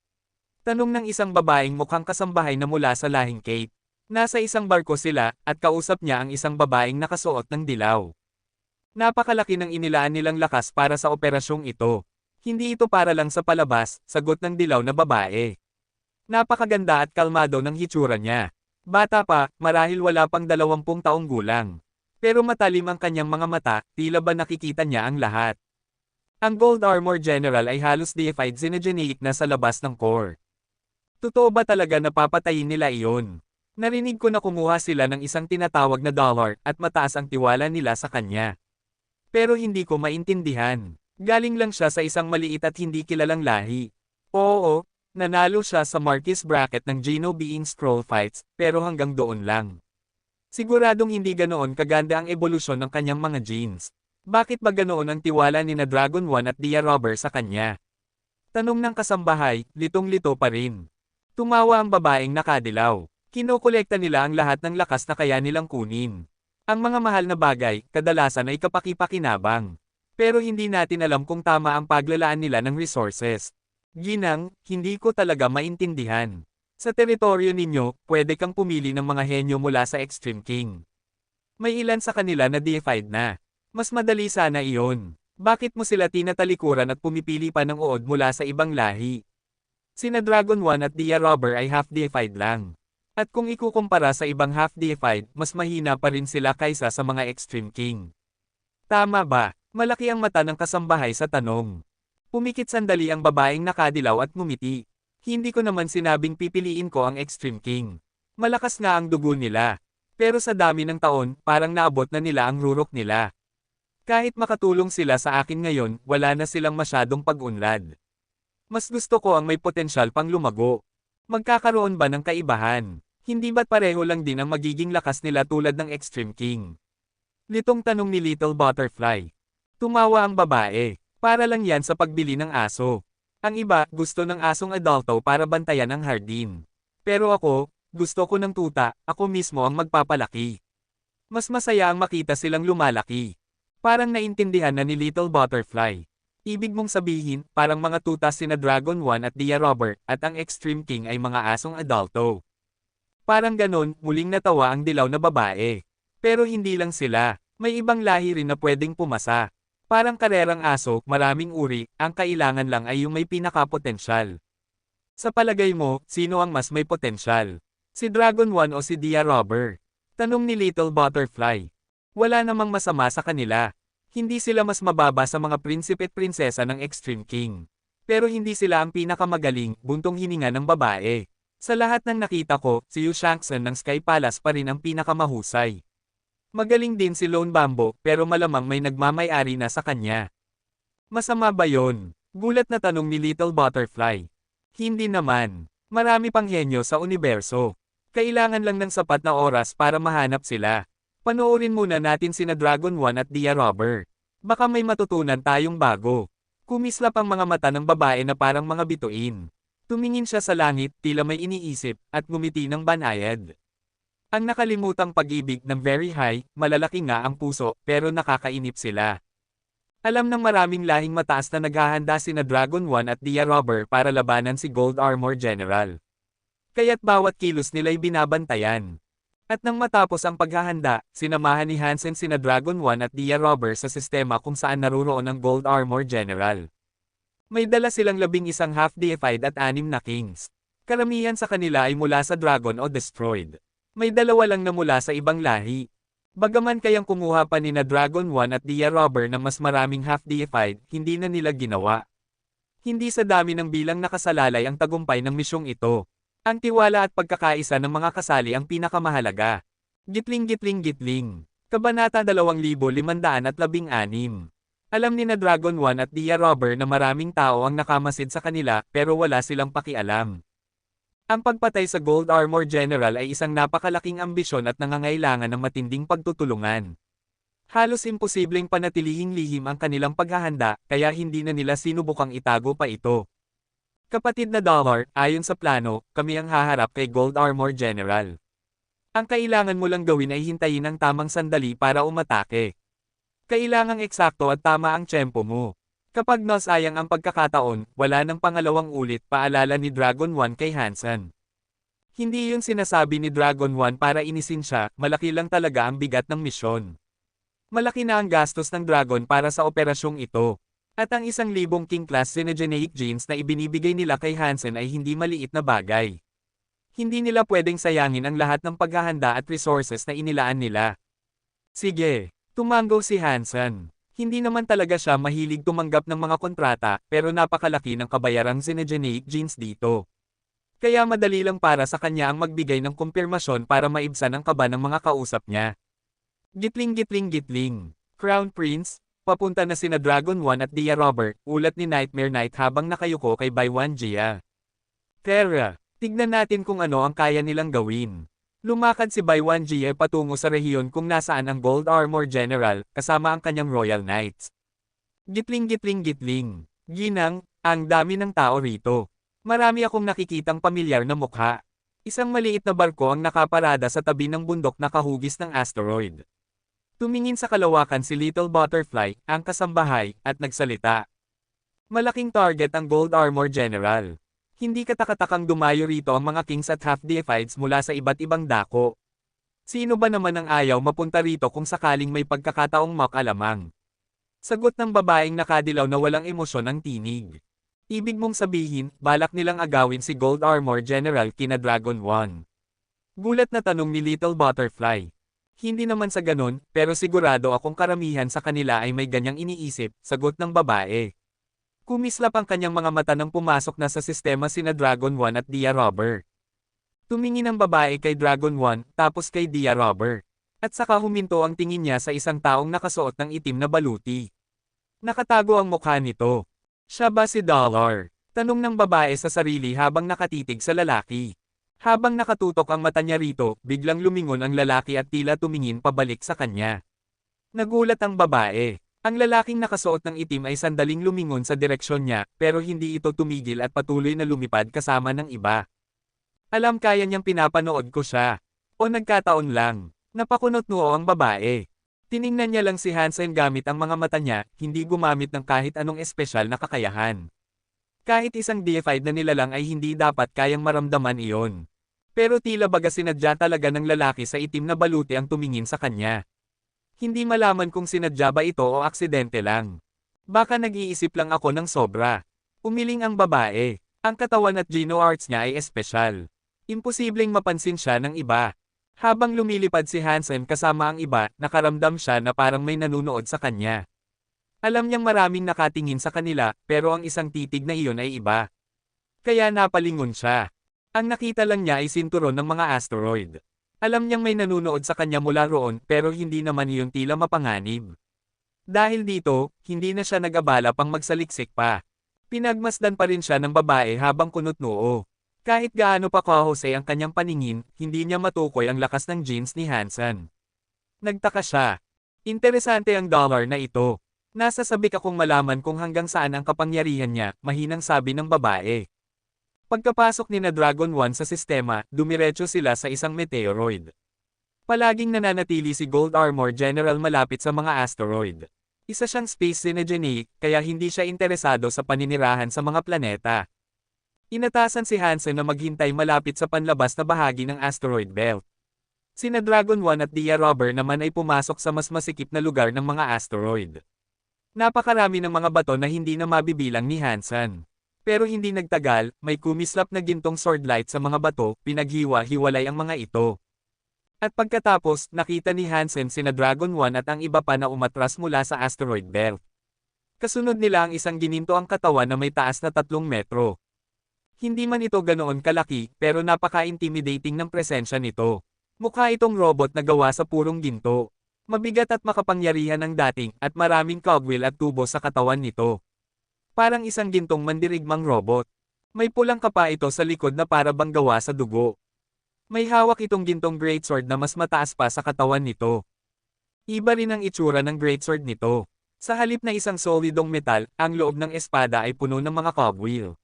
[SPEAKER 1] Tanong ng isang babaeng mukhang kasambahay na mula sa lahing Kate. Nasa isang barko sila, at kausap niya ang isang babaeng nakasuot ng dilaw. Napakalaki ng inilaan nilang lakas para sa operasyong ito. Hindi ito para lang sa palabas, sagot ng dilaw na babae. Napakaganda at kalmado ng hitsura niya. Bata pa, marahil wala pang 20 taong gulang. Pero matalim ang kanyang mga mata, tila ba nakikita niya ang lahat. Ang Gold Armor General ay halos deified sinagenic na sa labas ng core. Totoo ba talaga na papatayin nila iyon? Narinig ko na kumuha sila ng isang tinatawag na dollar at mataas ang tiwala nila sa kanya. Pero hindi ko maintindihan. Galing lang siya sa isang maliit at hindi kilalang lahi. Oo, nanalo siya sa Marquis bracket ng Geno Being Scroll Fights, pero hanggang doon lang. Siguradong hindi ganoon kaganda ang ebolusyon ng kanyang mga genes. Bakit ba ganoon ang tiwala ni na Dragon 1 at Dia Robber sa kanya? Tanong ng kasambahay, litong-lito pa rin. Tumawa ang babaeng nakadilaw. Kinokolekta nila ang lahat ng lakas na kaya nilang kunin. Ang mga mahal na bagay, kadalasan ay kapaki-pakinabang. Pero hindi natin alam kung tama ang paglalaan nila ng resources. Ginang, hindi ko talaga maintindihan. Sa teritoryo ninyo, pwede kang pumili ng mga henyo mula sa Extreme King. May ilan sa kanila na deified na. Mas madali sana iyon. Bakit mo sila tinatalikuran at pumipili pa ng uod mula sa ibang lahi? Sina Dragon 1 at Dia Robber ay half-deified lang. At kung ikukumpara sa ibang half-deified, mas mahina pa rin sila kaysa sa mga Extreme King. Tama ba? Malaki ang mata ng kasambahay sa tanong. Pumikit sandali ang babaeng nakadilaw at ngumiti. Hindi ko naman sinabing pipiliin ko ang Extreme King. Malakas nga ang dugo nila. Pero sa dami ng taon, parang naabot na nila ang rurok nila. Kahit makatulong sila sa akin ngayon, wala na silang masyadong pag-unlad. Mas gusto ko ang may potensyal pang lumago. Magkakaroon ba ng kaibahan? Hindi ba't pareho lang din ang magiging lakas nila tulad ng Extreme King? Litong tanong ni Little Butterfly. Tumawa ang babae. Para lang yan sa pagbili ng aso. Ang iba, gusto ng asong adulto para bantayan ang hardin. Pero ako, gusto ko ng tuta, ako mismo ang magpapalaki. Mas masaya ang makita silang lumalaki. Parang naintindihan na ni Little Butterfly. Ibig mong sabihin, parang mga tuta sina Dragon 1 at Dia Robber, at ang Extreme King ay mga asong adulto. Parang ganon, muling natawa ang dilaw na babae. Pero hindi lang sila, may ibang lahi rin na pwedeng pumasa. Parang karerang aso, maraming uri, ang kailangan lang ay yung may pinakapotensyal. Sa palagay mo, sino ang mas may potensyal? Si Dragon 1 o si Dia Robber? Tanong ni Little Butterfly. Wala namang masama sa kanila. Hindi sila mas mababa sa mga prinsipe at prinsesa ng Extreme King. Pero hindi sila ang pinakamagaling, buntong hininga ng babae. Sa lahat ng nakita ko, si Yu Shangxun ng Sky Palace pa rin ang pinakamahusay. Magaling din si Lone Bambo, pero malamang may nagmamay-ari na sa kanya. Masama ba yon? Gulat na tanong ni Little Butterfly. Hindi naman. Marami pang henyo sa universo. Kailangan lang ng sapat na oras para mahanap sila. Panoorin muna natin sina Dragon 1 at Dia Robber. Baka may matutunan tayong bago. Kumislap ang mga mata ng babae na parang mga bituin. Tumingin siya sa langit, tila may iniisip, at ngumiti ng banayad. Ang nakalimutang pag-ibig ng very high, malalaki nga ang puso, pero nakakainip sila. Alam ng maraming lahing mataas na naghahanda sina Dragon 1 at Dia Robber para labanan si Gold Armor General. Kaya't bawat kilos nila'y binabantayan. At nang matapos ang paghahanda, sinamahan ni Hansen sina Dragon 1 at Dia Robber sa sistema kung saan naruroon ang Gold Armor General. May dala silang 11 half-deified at 6 na kings. Karamihan sa kanila ay mula sa Dragon o Destroyed. May dalawa lang na mula sa ibang lahi. Bagaman kayang kumuha pa ni na Dragon 1 at Dia Robber ng mas maraming half-deified, hindi na nila ginawa. Hindi sa dami ng bilang nakasalalay ang tagumpay ng misyong ito. Ang tiwala at pagkakaisa ng mga kasali ang pinakamahalaga. Gitling. Kabanata 2516. Alam ni na Dragon 1 at Dia Robber na maraming tao ang nakamasid sa kanila pero wala silang pakialam. Ang pagpatay sa Gold Armor General ay isang napakalaking ambisyon at nangangailangan ng matinding pagtutulungan. Halos imposibleng panatilihing lihim ang kanilang paghahanda kaya hindi na nila sinubukang itago pa ito. Kapatid na Dollar, ayon sa plano, kami ang haharap kay Gold Armor General. Ang kailangan mo lang gawin ay hintayin ang tamang sandali para umatake. Kailangang eksakto at tama ang tiyempo mo. Kapag nasayang ang pagkakataon, wala nang pangalawang ulit, paalala ni Dragon 1 kay Hansen. Hindi yun sinasabi ni Dragon 1 para inisin siya, malaki lang talaga ang bigat ng misyon. Malaki na ang gastos ng Dragon para sa operasyong ito. At ang 1,000 King Class Xenogeneic Genes na ibinibigay nila kay Hansen ay hindi maliit na bagay. Hindi nila pwedeng sayangin ang lahat ng paghahanda at resources na inilaan nila. Sige, tumango si Hansen. Hindi naman talaga siya mahilig tumanggap ng mga kontrata, pero napakalaki ng kabayarang Xenogeneic Genes dito. Kaya madali lang para sa kanya ang magbigay ng kumpirmasyon para maibsan ang kaba ng mga kausap niya. Gitling. Crown Prince, papunta na sina Dragon 1 at Dia Robber, ulat ni Nightmare Knight habang nakayuko kay Baiwan Jia. Tara, tignan natin kung ano ang kaya nilang gawin. Lumakad si Baiwan Jia patungo sa rehiyon kung nasaan ang Gold Armor General, kasama ang kanyang Royal Knights. Gitling. Ginang, ang dami ng tao rito. Marami akong nakikitang pamilyar na mukha. Isang maliit na barko ang nakaparada sa tabi ng bundok na kahugis ng asteroid. Tumingin sa kalawakan si Little Butterfly, ang kasambahay, at nagsalita. Malaking target ang Gold Armor General. Hindi katakatakang dumayo rito ang mga kings at half-deifieds mula sa iba't ibang dako. Sino ba naman ang ayaw mapunta rito kung sakaling may pagkakataong makalamang? Sagot ng babaeng nakadilaw na walang emosyon ang tinig. Ibig mong sabihin, balak nilang agawin si Gold Armor General kina Dragon 1. Gulat na tanong ni Little Butterfly. Hindi naman sa ganon, pero sigurado akong karamihan sa kanila ay may ganyang iniisip, sagot ng babae. Kumislap ang kanyang mga mata nang pumasok na sa sistema sina Dragon 1 at Dia Robber. Tumingin ang babae kay Dragon 1, tapos kay Dia Robber. At saka huminto ang tingin niya sa isang taong nakasuot ng itim na baluti. Nakatago ang mukha nito. Siya ba si Dollar? Tanong ng babae sa sarili habang nakatitig sa lalaki. Habang nakatutok ang mata niya rito, biglang lumingon ang lalaki at tila tumingin pabalik sa kanya. Nagulat ang babae. Ang lalaking nakasuot ng itim ay sandaling lumingon sa direksyon niya, pero hindi ito tumigil at patuloy na lumipad kasama ng iba. Alam kaya niyang pinapanood ko siya. O nagkataon lang. Napakunot noo ang babae. Tiningnan niya lang si Hansen gamit ang mga mata niya, hindi gumamit ng kahit anong espesyal na kakayahan. Kahit isang deified na nilalang ay hindi dapat kayang maramdaman iyon. Pero tila baga sinadya talaga ng lalaki sa itim na baluti ang tumingin sa kanya. Hindi malaman kung sinadya ba ito o aksidente lang. Baka nag-iisip lang ako ng sobra. Umiling ang babae. Ang katawan at Geno Arts niya ay espesyal. Imposibleng mapansin siya ng iba. Habang lumilipad si Hansen kasama ang iba, nakaramdam siya na parang may nanunood sa kanya. Alam niyang maraming nakatingin sa kanila, pero ang isang titig na iyon ay iba. Kaya napalingon siya. Ang nakita lang niya ay sinturon ng mga asteroid. Alam niyang may nanunood sa kanya mula roon pero hindi naman iyon tila mapanganib. Dahil dito, hindi na siya nag-abala pang magsaliksik pa. Pinagmasdan pa rin siya ng babae habang kunot noo. Kahit gaano pa kahusay ang kanyang paningin, hindi niya matukoy ang lakas ng genes ni Hansen. Nagtaka siya. Interesante ang Dollar na ito. Nasasabik akong malaman kung hanggang saan ang kapangyarihan niya, mahinang sabi ng babae. Pagkapasok ni na Dragon 1 sa sistema, dumiretso sila sa isang meteoroid. Palaging nananatili si Gold Armor General malapit sa mga asteroid. Isa siyang space xenogeneic, kaya hindi siya interesado sa paninirahan sa mga planeta. Inatasan si Hansen na maghintay malapit sa panlabas na bahagi ng asteroid belt. Sina Dragon 1 at Dia Robber naman ay pumasok sa mas masikip na lugar ng mga asteroid. Napakarami ng mga bato na hindi na mabibilang ni Hansen. Pero hindi nagtagal, may kumislap na gintong swordlight sa mga bato, pinaghiwa-hiwalay ang mga ito. At pagkatapos, nakita ni Hansen sina Dragon 1 at ang iba pa na umatras mula sa asteroid belt. Kasunod nila ang isang gininto ang katawan na may taas na 3 metro. Hindi man ito ganoon kalaki, pero napaka-intimidating ng presensya nito. Mukha itong robot na gawa sa purong ginto. Mabigat at makapangyarihan ang dating, at maraming cogwheel at tubo sa katawan nito. Parang isang gintong mandirigmang robot. May pulang kapa ito sa likod na para bang gawa sa dugo. May hawak itong gintong greatsword na mas mataas pa sa katawan nito. Iba rin ang itsura ng greatsword nito. Sa halip na isang solidong metal, ang loob ng espada ay puno ng mga cogwheel.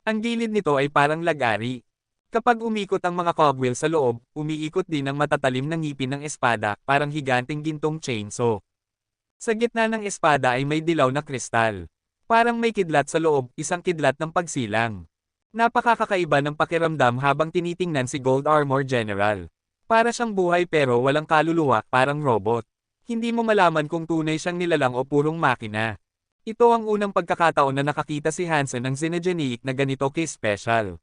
[SPEAKER 1] Ang gilid nito ay parang lagari. Kapag umikot ang mga cogwheel sa loob, umiikot din ang matatalim na ngipin ng espada, parang higanting gintong chainsaw. Sa gitna ng espada ay may dilaw na kristal. Parang may kidlat sa loob, isang kidlat ng pagsilang. Napakakakaiba ng pakiramdam habang tinitingnan si Gold Armor General. Para siyang buhay pero walang kaluluwa, parang robot. Hindi mo malaman kung tunay siyang nilalang o purong makina. Ito ang unang pagkakataon na nakakita si Hansen ng Xenogenic na ganito ka-special.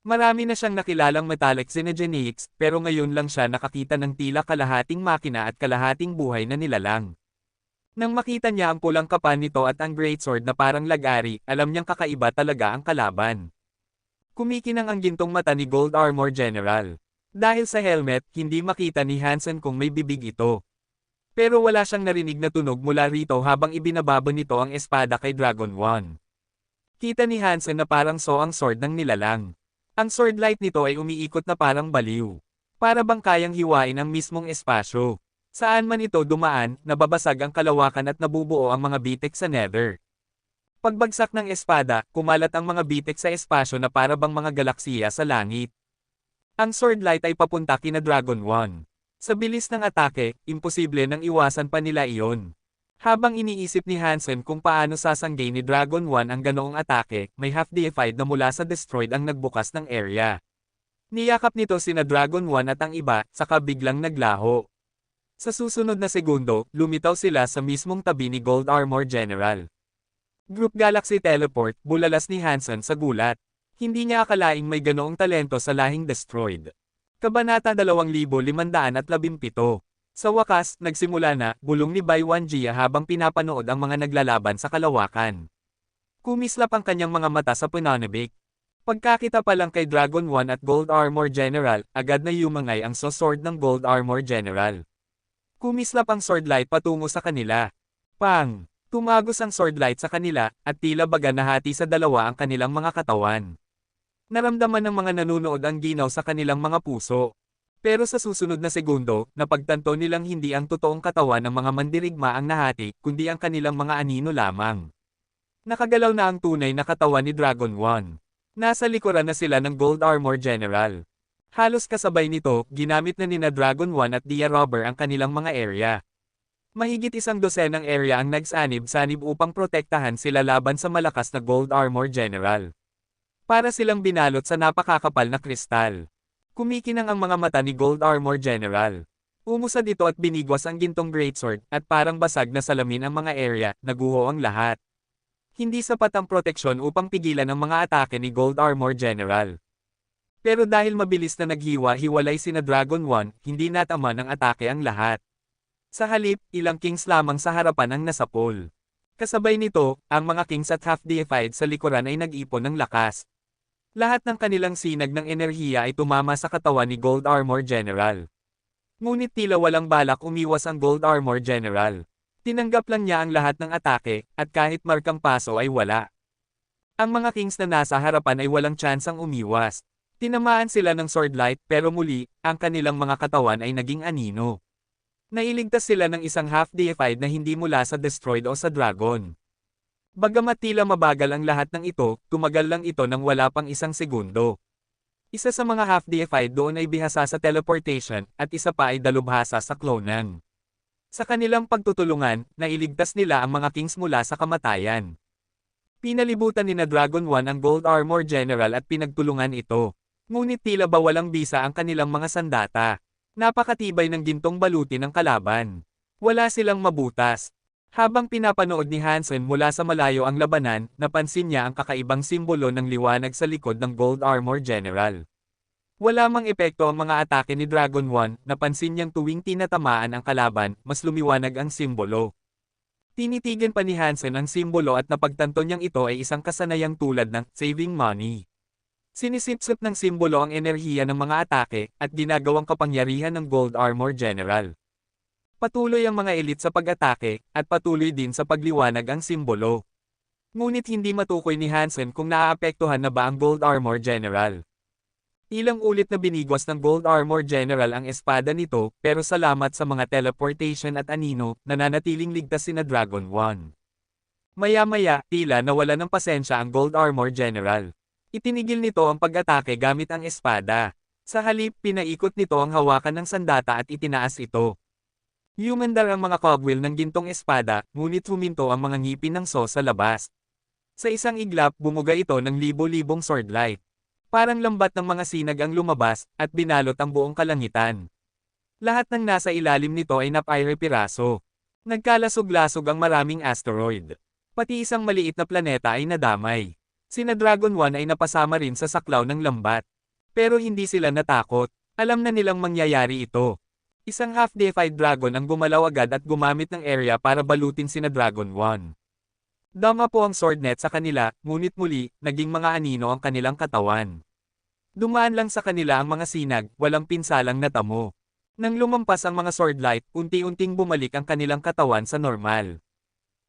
[SPEAKER 1] Marami na siyang nakilalang metallic Xenogenics, pero ngayon lang siya nakakita ng tila kalahating makina at kalahating buhay na nilalang. Nang makita niya ang pulang kapan nito at ang greatsword na parang lagari, alam niyang kakaiba talaga ang kalaban. Kumikinang ang gintong mata ni Gold Armor General. Dahil sa helmet, hindi makita ni Hansen kung may bibig ito. Pero wala siyang narinig na tunog mula rito habang ibinababa nito ang espada kay Dragon 1. Kita ni Hansen na parang ang sword ng nilalang. Ang swordlight nito ay umiikot na parang baliw. Para bang kayang hiwain ang mismong espasyo. Saan man ito dumaan, nababasag ang kalawakan at nabubuo ang mga bitek sa nether. Pagbagsak ng espada, kumalat ang mga bitek sa espasyo na para bang mga galaksiya sa langit. Ang swordlight ay papunta kina Dragon 1. Sa bilis ng atake, imposible nang iwasan pa nila iyon. Habang iniisip ni Hansen kung paano sasanggay ni Dragon 1 ang ganoong atake, may half-deified na mula sa destroyed ang nagbukas ng area. Niyakap nito sina Dragon 1 at ang iba, saka biglang naglaho. Sa susunod na segundo, lumitaw sila sa mismong tabi ni Gold Armor General. Group Galaxy Teleport, bulalas ni Hansen sa gulat. Hindi niya akalaing may ganoong talento sa lahing destroyed. Kabanata 2517. Sa wakas, nagsimula na, bulong ni Baiwan Jia habang pinapanood ang mga naglalaban sa kalawakan. Kumislap ang kanyang mga mata sa pananabik. Pagkakita pa lang kay Dragon 1 at Gold Armor General, agad na yumangay ang sword ng Gold Armor General. Kumislap ang swordlight patungo sa kanila. Pang! Tumagos ang swordlight sa kanila, at tila baga nahati sa dalawa ang kanilang mga katawan. Naramdaman ng mga nanunood ang ginaw sa kanilang mga puso. Pero sa susunod na segundo, napagtanto nilang hindi ang totoong katawan ng mga mandirigma ang nahati, kundi ang kanilang mga anino lamang. Nakagalaw na ang tunay na katawan ni Dragon 1. Nasa likuran na sila ng Gold Armor General. Halos kasabay nito, ginamit na nina Dragon 1 at Dia Robber ang kanilang mga area. Mahigit 100 area ang nagsanib-sanib upang protektahan sila laban sa malakas na Gold Armor General. Para silang binalot sa napakakapal na kristal. Kumikinang ang mga mata ni Gold Armor General. Umusad ito at binigwas ang gintong greatsword, at parang basag na salamin ang mga area, naguho ang lahat. Hindi sapat ang proteksyon upang pigilan ang mga atake ni Gold Armor General. Pero dahil mabilis na naghiwa-hiwalay sina Dragon 1, hindi natama ng atake ang lahat. Sa halip, ilang kings lamang sa harapan ang nasapol. Kasabay nito, ang mga kings at half-deified sa likuran ay nag-ipon ng lakas. Lahat ng kanilang sinag ng enerhiya ay tumama sa katawan ni Gold Armor General. Ngunit tila walang balak umiwas ang Gold Armor General. Tinanggap lang niya ang lahat ng atake, at kahit markang paso ay wala. Ang mga kings na nasa harapan ay walang tsansang umiwas. Tinamaan sila ng swordlight pero muli, ang kanilang mga katawan ay naging anino. Nailigtas sila ng isang half-deified na hindi mula sa destroyed o sa dragon. Bagamat tila mabagal ang lahat ng ito, tumagal lang ito ng wala pang 1 segundo. Isa sa mga half-deified doon ay bihasa sa teleportation, at isa pa ay dalubhasa sa clonan. Sa kanilang pagtutulungan, nailigtas nila ang mga kings mula sa kamatayan. Pinalibutan ni na Dragon 1 ang Gold Armor General at pinagtulungan ito. Ngunit tila ba walang bisa ang kanilang mga sandata. Napakatibay ng gintong baluti ng kalaban. Wala silang mabutas. Habang pinapanood ni Hansen mula sa malayo ang labanan, napansin niya ang kakaibang simbolo ng liwanag sa likod ng Gold Armor General. Wala mang epekto ang mga atake ni Dragon One, napansin niyang tuwing tinatamaan ang kalaban, mas lumiwanag ang simbolo. Tinitigan pa ni Hansen ang simbolo at napagtanto niyang ito ay isang kasanayang tulad ng saving money. Sinisipsip ng simbolo ang enerhiya ng mga atake at ginagawang kapangyarihan ng Gold Armor General. Patuloy ang mga elite sa pag-atake at patuloy din sa pagliwanag ang simbolo. Ngunit hindi matukoy ni Hansen kung naaapektuhan na ba ang Gold Armor General. Ilang ulit na binigwas ng Gold Armor General ang espada nito, pero salamat sa mga teleportation at anino, nananatiling ligtas sina Dragon One. Maya-maya, tila nawala ng pasensya ang Gold Armor General. Itinigil nito ang pag-atake gamit ang espada. Sa halip, pinaikot nito ang hawakan ng sandata at itinaas ito. Humandar ang mga cogwheel ng gintong espada, ngunit huminto ang mga ngipin ng Saw sa labas. Sa isang iglap, bumuga ito ng libo-libong swordlight. Parang lambat ng mga sinag ang lumabas, at binalot ang buong kalangitan. Lahat ng nasa ilalim nito ay napire-piraso. Nagkalasog-lasog ang maraming asteroid. Pati isang maliit na planeta ay nadamay. Sina Dragon One ay napasama rin sa saklaw ng lambat. Pero hindi sila natakot. Alam na nilang mangyayari ito. Isang half-deified dragon ang gumalaw agad at gumamit ng area para balutin sina Dragon One. Dama po ang swordnet sa kanila, ngunit muli, naging mga anino ang kanilang katawan. Dumaan lang sa kanila ang mga sinag, walang pinsalang natamo. Nang lumampas ang mga swordlight, unti-unting bumalik ang kanilang katawan sa normal.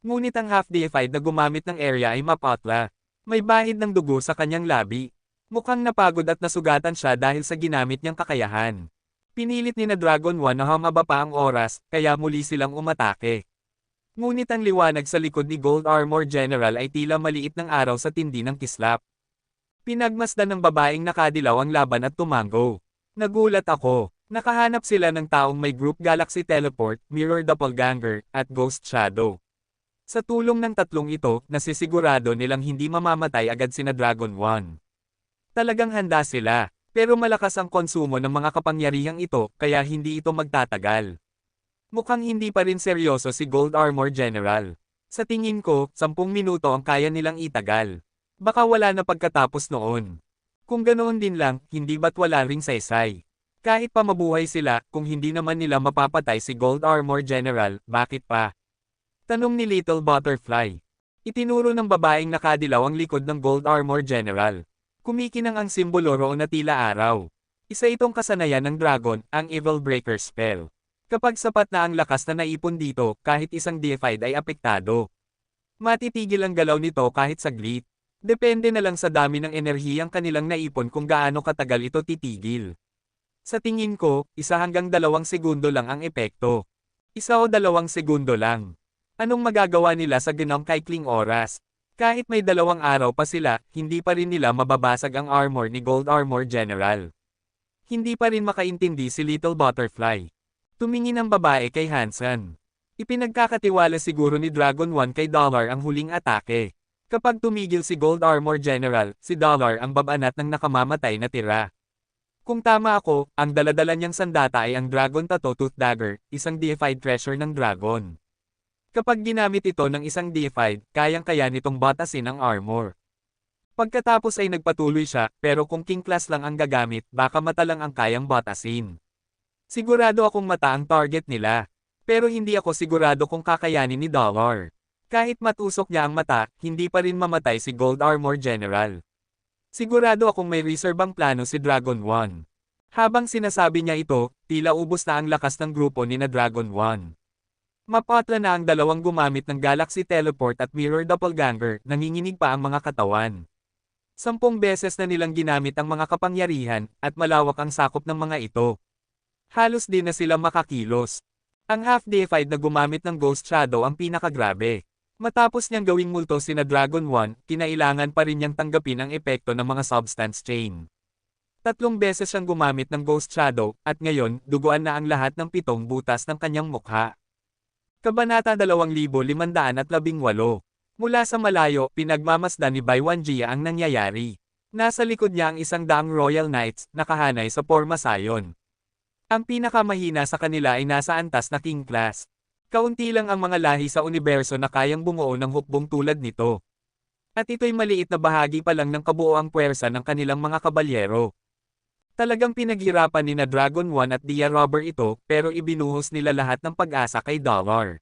[SPEAKER 1] Ngunit ang half-deified na gumamit ng area ay mapatla. May bahid ng dugo sa kanyang labi. Mukhang napagod at nasugatan siya dahil sa ginamit niyang kakayahan. Pinilit ni na Dragon One na humaba pa ang oras, kaya muli silang umatake. Ngunit ang liwanag sa likod ni Gold Armor General ay tila maliit ng araw sa tindi ng kislap. Pinagmasdan ng babaeng nakadilaw ang laban at tumango. Nagulat ako. Nakahanap sila ng taong may Group Galaxy Teleport, Mirror Doppelganger, at Ghost Shadow. Sa tulong ng tatlong ito, nasisigurado nilang hindi mamamatay agad sina Dragon One. Talagang handa sila, pero malakas ang konsumo ng mga kapangyarihang ito, kaya hindi ito magtatagal. Mukhang hindi pa rin seryoso si Gold Armor General. Sa tingin ko, 10 minuto ang kaya nilang itagal. Baka wala na pagkatapos noon. Kung ganoon din lang, hindi ba't wala ring saysay? Kahit pa mabuhay sila, kung hindi naman nila mapapatay si Gold Armor General, bakit pa? Tanong ni Little Butterfly. Itinuro ng babaeng nakadilaw ang likod ng Gold Armor General. Kumikinang ang simbolo roon na tila araw. Isa itong kasanayan ng dragon, ang Evil Breaker Spell. Kapag sapat na ang lakas na naipon dito, kahit isang deified ay apektado. Matitigil ang galaw nito kahit saglit. Depende na lang sa dami ng enerhiyang kanilang naipon kung gaano katagal ito titigil. Sa tingin ko, 1 hanggang 2 segundo lang ang epekto. 1 o 2 segundo lang. Anong magagawa nila sa ganong kaikling oras? Kahit may 2 araw pa sila, hindi pa rin nila mababasag ang armor ni Gold Armor General. Hindi pa rin makaintindi si Little Butterfly. Tumingin ang babae kay Hansen. Ipinagkakatiwala siguro ni Dragon One kay Dollar ang huling atake. Kapag tumigil si Gold Armor General, si Dollar ang babanat ng nakamamatay na tira. Kung tama ako, ang daladala niyang sandata ay ang Dragon Tattoo Tooth Dagger, isang deified treasure ng dragon. Kapag ginamit ito ng isang deified, kayang-kaya nitong batasin ang armor. Pagkatapos ay nagpatuloy siya, pero kung king class lang ang gagamit, baka mata lang ang kayang batasin. Sigurado akong mata ang target nila. Pero hindi ako sigurado kung kakayanin ni Dollar. Kahit matusok niya ang mata, hindi pa rin mamatay si Gold Armor General. Sigurado akong may reserve ang plano si Dragon One. Habang sinasabi niya ito, tila ubos na ang lakas ng grupo ni na Dragon One. Mapatla na ang dalawang gumamit ng Galaxy Teleport at Mirror Doppelganger, nanginginig pa ang mga katawan. 10 beses na nilang ginamit ang mga kapangyarihan, at malawak ang sakop ng mga ito. Halos di na sila makakilos. Ang half-deified na gumamit ng Ghost Shadow ang pinakagrabe. Matapos niyang gawing multo sina Dragon One, kinailangan pa rin niyang tanggapin ang epekto ng mga substance chain. 3 beses siyang gumamit ng Ghost Shadow, at ngayon, duguan na ang lahat ng 7 butas ng kanyang mukha. Kabanata 2518. Mula sa malayo, pinagmamasdan ni Bai Wanjia ang nangyayari. Nasa likod niya ang 100 Royal Knights, nakahanay sa porma sayon. Ang pinakamahina sa kanila ay nasa antas na king class. Kaunti lang ang mga lahi sa universo na kayang bumuo ng hukbong tulad nito. At ito'y maliit na bahagi pa lang ng kabuoang puwersa ng kanilang mga kabalyero. Talagang pinaghirapan ni na Dragon 1 at Dia Robber ito, pero ibinuhos nila lahat ng pag-asa kay Dollar.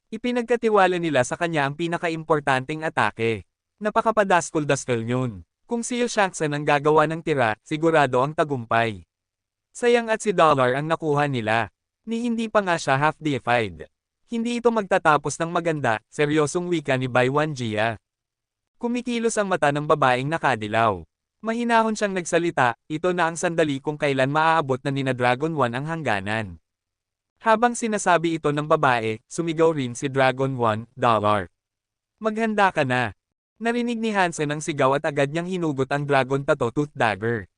[SPEAKER 1] Ipinagkatiwala nila sa kanya ang pinakaimportanteng atake. Napakapadaskol-daskol yun. Kung si Shangsan ang gagawa ng tira, sigurado ang tagumpay. Sayang at si Dollar ang nakuha nila. Ni hindi pa nga siya half-deified. Hindi ito magtatapos ng maganda, seryosong wika ni Baiwan Jia. Kumikilos ang mata ng babaeng nakadilaw. Mahinahon siyang nagsalita, ito na ang sandali kung kailan maaabot na ni na Dragon 1 ang hangganan. Habang sinasabi ito ng babae, sumigaw rin si Dragon 1, Dollar. Maghanda ka na. Narinig ni Hansen ang sigaw at agad niyang hinugot ang Dragon Tattoo Tooth Dagger.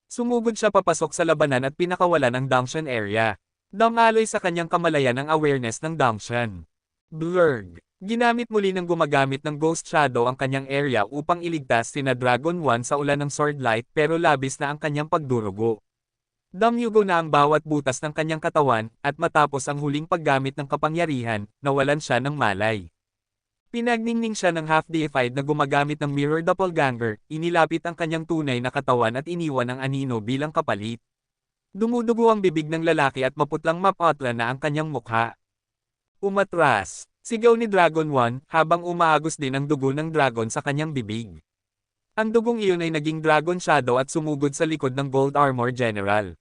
[SPEAKER 1] Sumugod siya papasok sa labanan at pinakawalan ang Dongshan area. Dumaloy sa kanyang kamalayan ang awareness ng Dongshan. Blurg. Ginamit muli ng gumagamit ng Ghost Shadow ang kanyang area upang iligtas sina Dragon 1 sa ulan ng Sword Light pero labis na ang kanyang pagdurugo. Damyugo na ang bawat butas ng kanyang katawan, at matapos ang huling paggamit ng kapangyarihan, nawalan siya ng malay. Pinagningning siya ng half-deified na gumagamit ng Mirror Doppelganger, inilapit ang kanyang tunay na katawan at iniwan ang anino bilang kapalit. Dumudugo ang bibig ng lalaki at maputlang mapatla na ang kanyang mukha. Umatras. Sigaw ni Dragon 1, habang umaagos din ang dugo ng dragon sa kanyang bibig. Ang dugong iyon ay naging Dragon Shadow at sumugod sa likod ng Gold Armor General.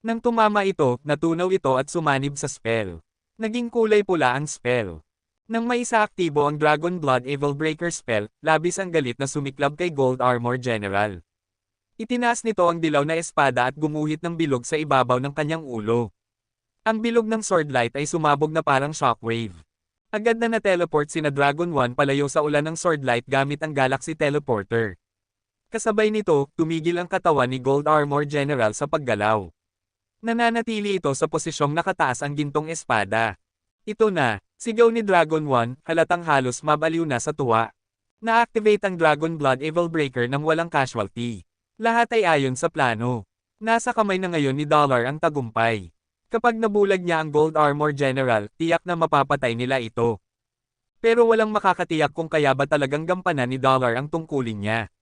[SPEAKER 1] Nang tumama ito, natunaw ito at sumanib sa spell. Naging kulay pula ang spell. Nang maisaaktibo ang Dragon Blood Evil Breaker spell, labis ang galit na sumiklab kay Gold Armor General. Itinaas nito ang dilaw na espada at gumuhit ng bilog sa ibabaw ng kanyang ulo. Ang bilog ng sword light ay sumabog na parang shockwave. Agad na na-teleport sina Dragon 1 palayo sa ulan ng sword light gamit ang Galaxy Teleporter. Kasabay nito, tumigil ang katawan ni Gold Armor General sa paggalaw. Nananatili ito sa posisyong nakataas ang gintong espada. Ito na, sigaw ni Dragon 1, halatang halos mabaliw na sa tuwa. Na-activate ang Dragon Blood Evil Breaker nang walang casualty. Lahat ay ayon sa plano. Nasa kamay na ngayon ni Dollar ang tagumpay. Kapag nabulag niya ang Gold Armor General, tiyak na mapapatay nila ito. Pero walang makakatiyak kung kaya ba talagang gampanan ni Dollar ang tungkulin niya.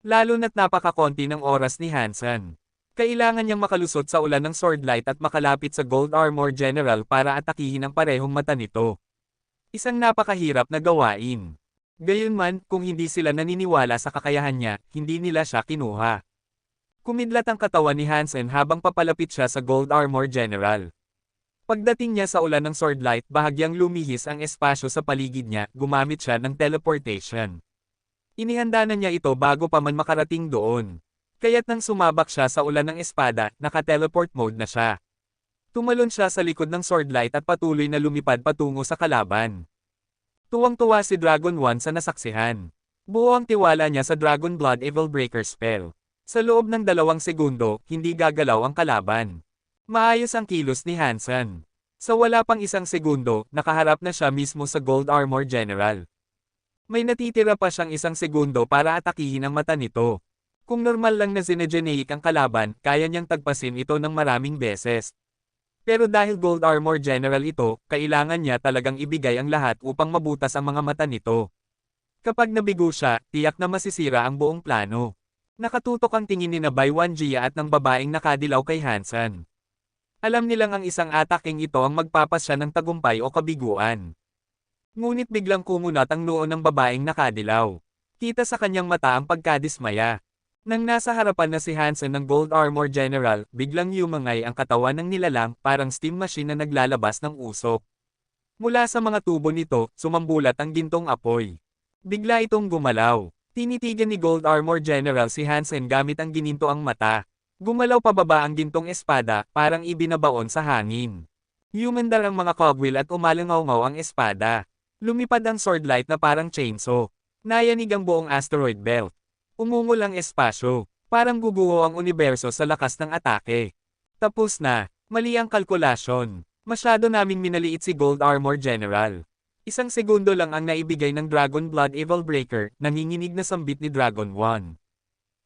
[SPEAKER 1] Lalo na't napakakonti ng oras ni Hansen. Kailangan niyang makalusot sa ulan ng sword light at makalapit sa Gold Armor General para atakihin ang parehong mata nito. Isang napakahirap na gawain. Gayunman, kung hindi sila naniniwala sa kakayahan niya, hindi nila siya kinuha. Kumidlat ang katawan ni Hansen habang papalapit siya sa Gold Armor General. Pagdating niya sa ulan ng sword light, bahagyang lumihis ang espasyo sa paligid niya, gumamit siya ng teleportation. Inihanda na niya ito bago pa man makarating doon. Kaya't nang sumabak siya sa ulan ng espada, naka-teleport mode na siya. Tumalon siya sa likod ng sword light at patuloy na lumipad patungo sa kalaban. Tuwang-tuwa si Dragon 1 sa nasaksihan. Buo ang tiwala niya sa Dragon Blood Evil Breaker spell. Sa loob ng 2 segundo, hindi gagalaw ang kalaban. Maayos ang kilos ni Hansen. Sa wala pang 1 segundo, nakaharap na siya mismo sa Gold Armor General. May natitira pa siyang 1 segundo para atakihin ang mata nito. Kung normal lang na sinegeneic ang kalaban, kaya niyang tagpasin ito ng maraming beses. Pero dahil Gold Armor General ito, kailangan niya talagang ibigay ang lahat upang mabutas ang mga mata nito. Kapag nabigo siya, tiyak na masisira ang buong plano. Nakatutok ang tingin ni na Baiwan Jia at ng babaeng nakadilaw kay Hansen. Alam nilang ang isang ataking ito ang magpapasya ng tagumpay o kabiguan. Ngunit biglang kumunat ang noo ng babaeng nakadilaw. Kita sa kanyang mata ang pagkadismaya. Nang nasa harapan na si Hansen ng Gold Armor General, biglang yumangay ang katawan ng nilalang, parang steam machine na naglalabas ng usok. Mula sa mga tubo nito, sumambulat ang gintong apoy. Bigla itong gumalaw. Tinitigan ni Gold Armor General si Hansen gamit ang ginintoang mata. Gumalaw pababa ang gintong espada, parang ibinabaon sa hangin. Humandar ang mga cogwheel at umalangaw-ngaw ang espada. Lumipad ang sword light na parang chainsaw. Nayanig ang buong asteroid belt. Umungol ang espasyo. Parang guguho ang universo sa lakas ng atake. Tapos na. Mali ang kalkulasyon. Masyado naming minaliit si Gold Armor General. 1 segundo lang ang naibigay ng Dragon Blood Evil Breaker, nanginginig na sambit ni Dragon 1.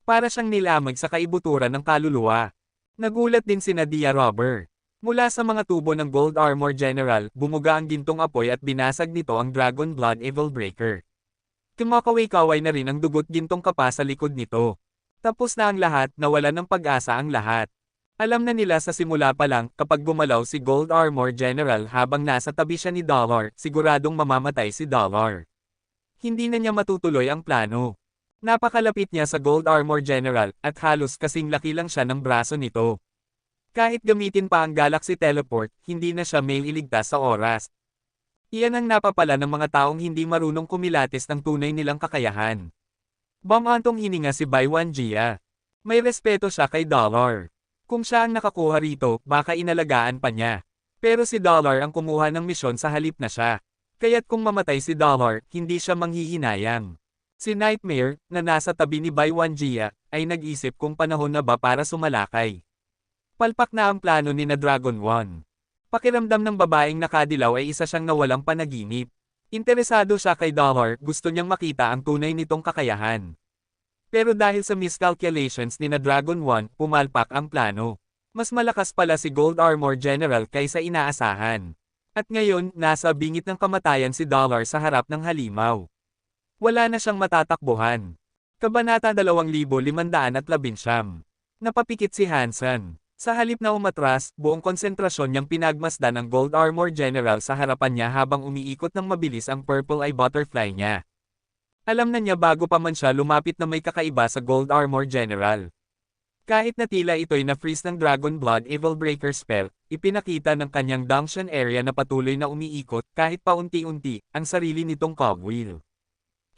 [SPEAKER 1] Para siyang nilamag sa kaibuturan ng kaluluwa. Nagulat din sina Dia Robber. Mula sa mga tubo ng Gold Armor General, bumuga ang gintong apoy at binasag nito ang Dragon Blood Evil Breaker. Kumakaway-kaway na rin ang dugot gintong kapa sa likod nito. Tapos na ang lahat, nawala ng pag-asa ang lahat. Alam na nila sa simula pa lang, kapag gumalaw si Gold Armor General habang nasa tabi siya ni Dollar, siguradong mamamatay si Dollar. Hindi na niya matutuloy ang plano. Napakalapit niya sa Gold Armor General, at halos kasing laki lang siya ng braso nito. Kahit gamitin pa ang Galaxy Teleport, hindi na siya may iligtas sa oras. Iyan ang napapala ng mga taong hindi marunong kumilatis ng tunay nilang kakayahan. Bamantong hininga si Baiwan Jia. May respeto siya kay Dollar. Kung siya ang nakakuha rito, baka inalagaan pa niya. Pero si Dollar ang kumuha ng misyon sa halip na siya. Kaya't kung mamatay si Dollar, hindi siya manghihinayang. Si Nightmare, na nasa tabi ni Baiwan Jia, ay nag-isip kung panahon na ba para sumalakay. Palpak na ang plano ni na Dragon One. Pakiramdam ng babaeng nakadilaw ay isa siyang nawalang panaginip. Interesado siya kay Dollar, gusto niyang makita ang tunay nitong kakayahan. Pero dahil sa miscalculations ni na Dragon One, pumalpak ang plano. Mas malakas pala si Gold Armor General kaysa inaasahan. At ngayon, nasa bingit ng kamatayan si Dollar sa harap ng halimaw. Wala na siyang matatakbuhan. Kabanata 2519. Napapikit si Hansen. Sa halip na umatras, buong konsentrasyon niyang pinagmasdan ang Gold Armor General sa harapan niya habang umiikot ng mabilis ang Purple Eye Butterfly niya. Alam na niya bago pa man siya lumapit na may kakaiba sa Gold Armor General. Kahit na tila ito'y na-freeze ng Dragon Blood Evil Breaker spell, ipinakita ng kanyang Dungeon area na patuloy na umiikot kahit paunti-unti ang sarili nitong cogwheel.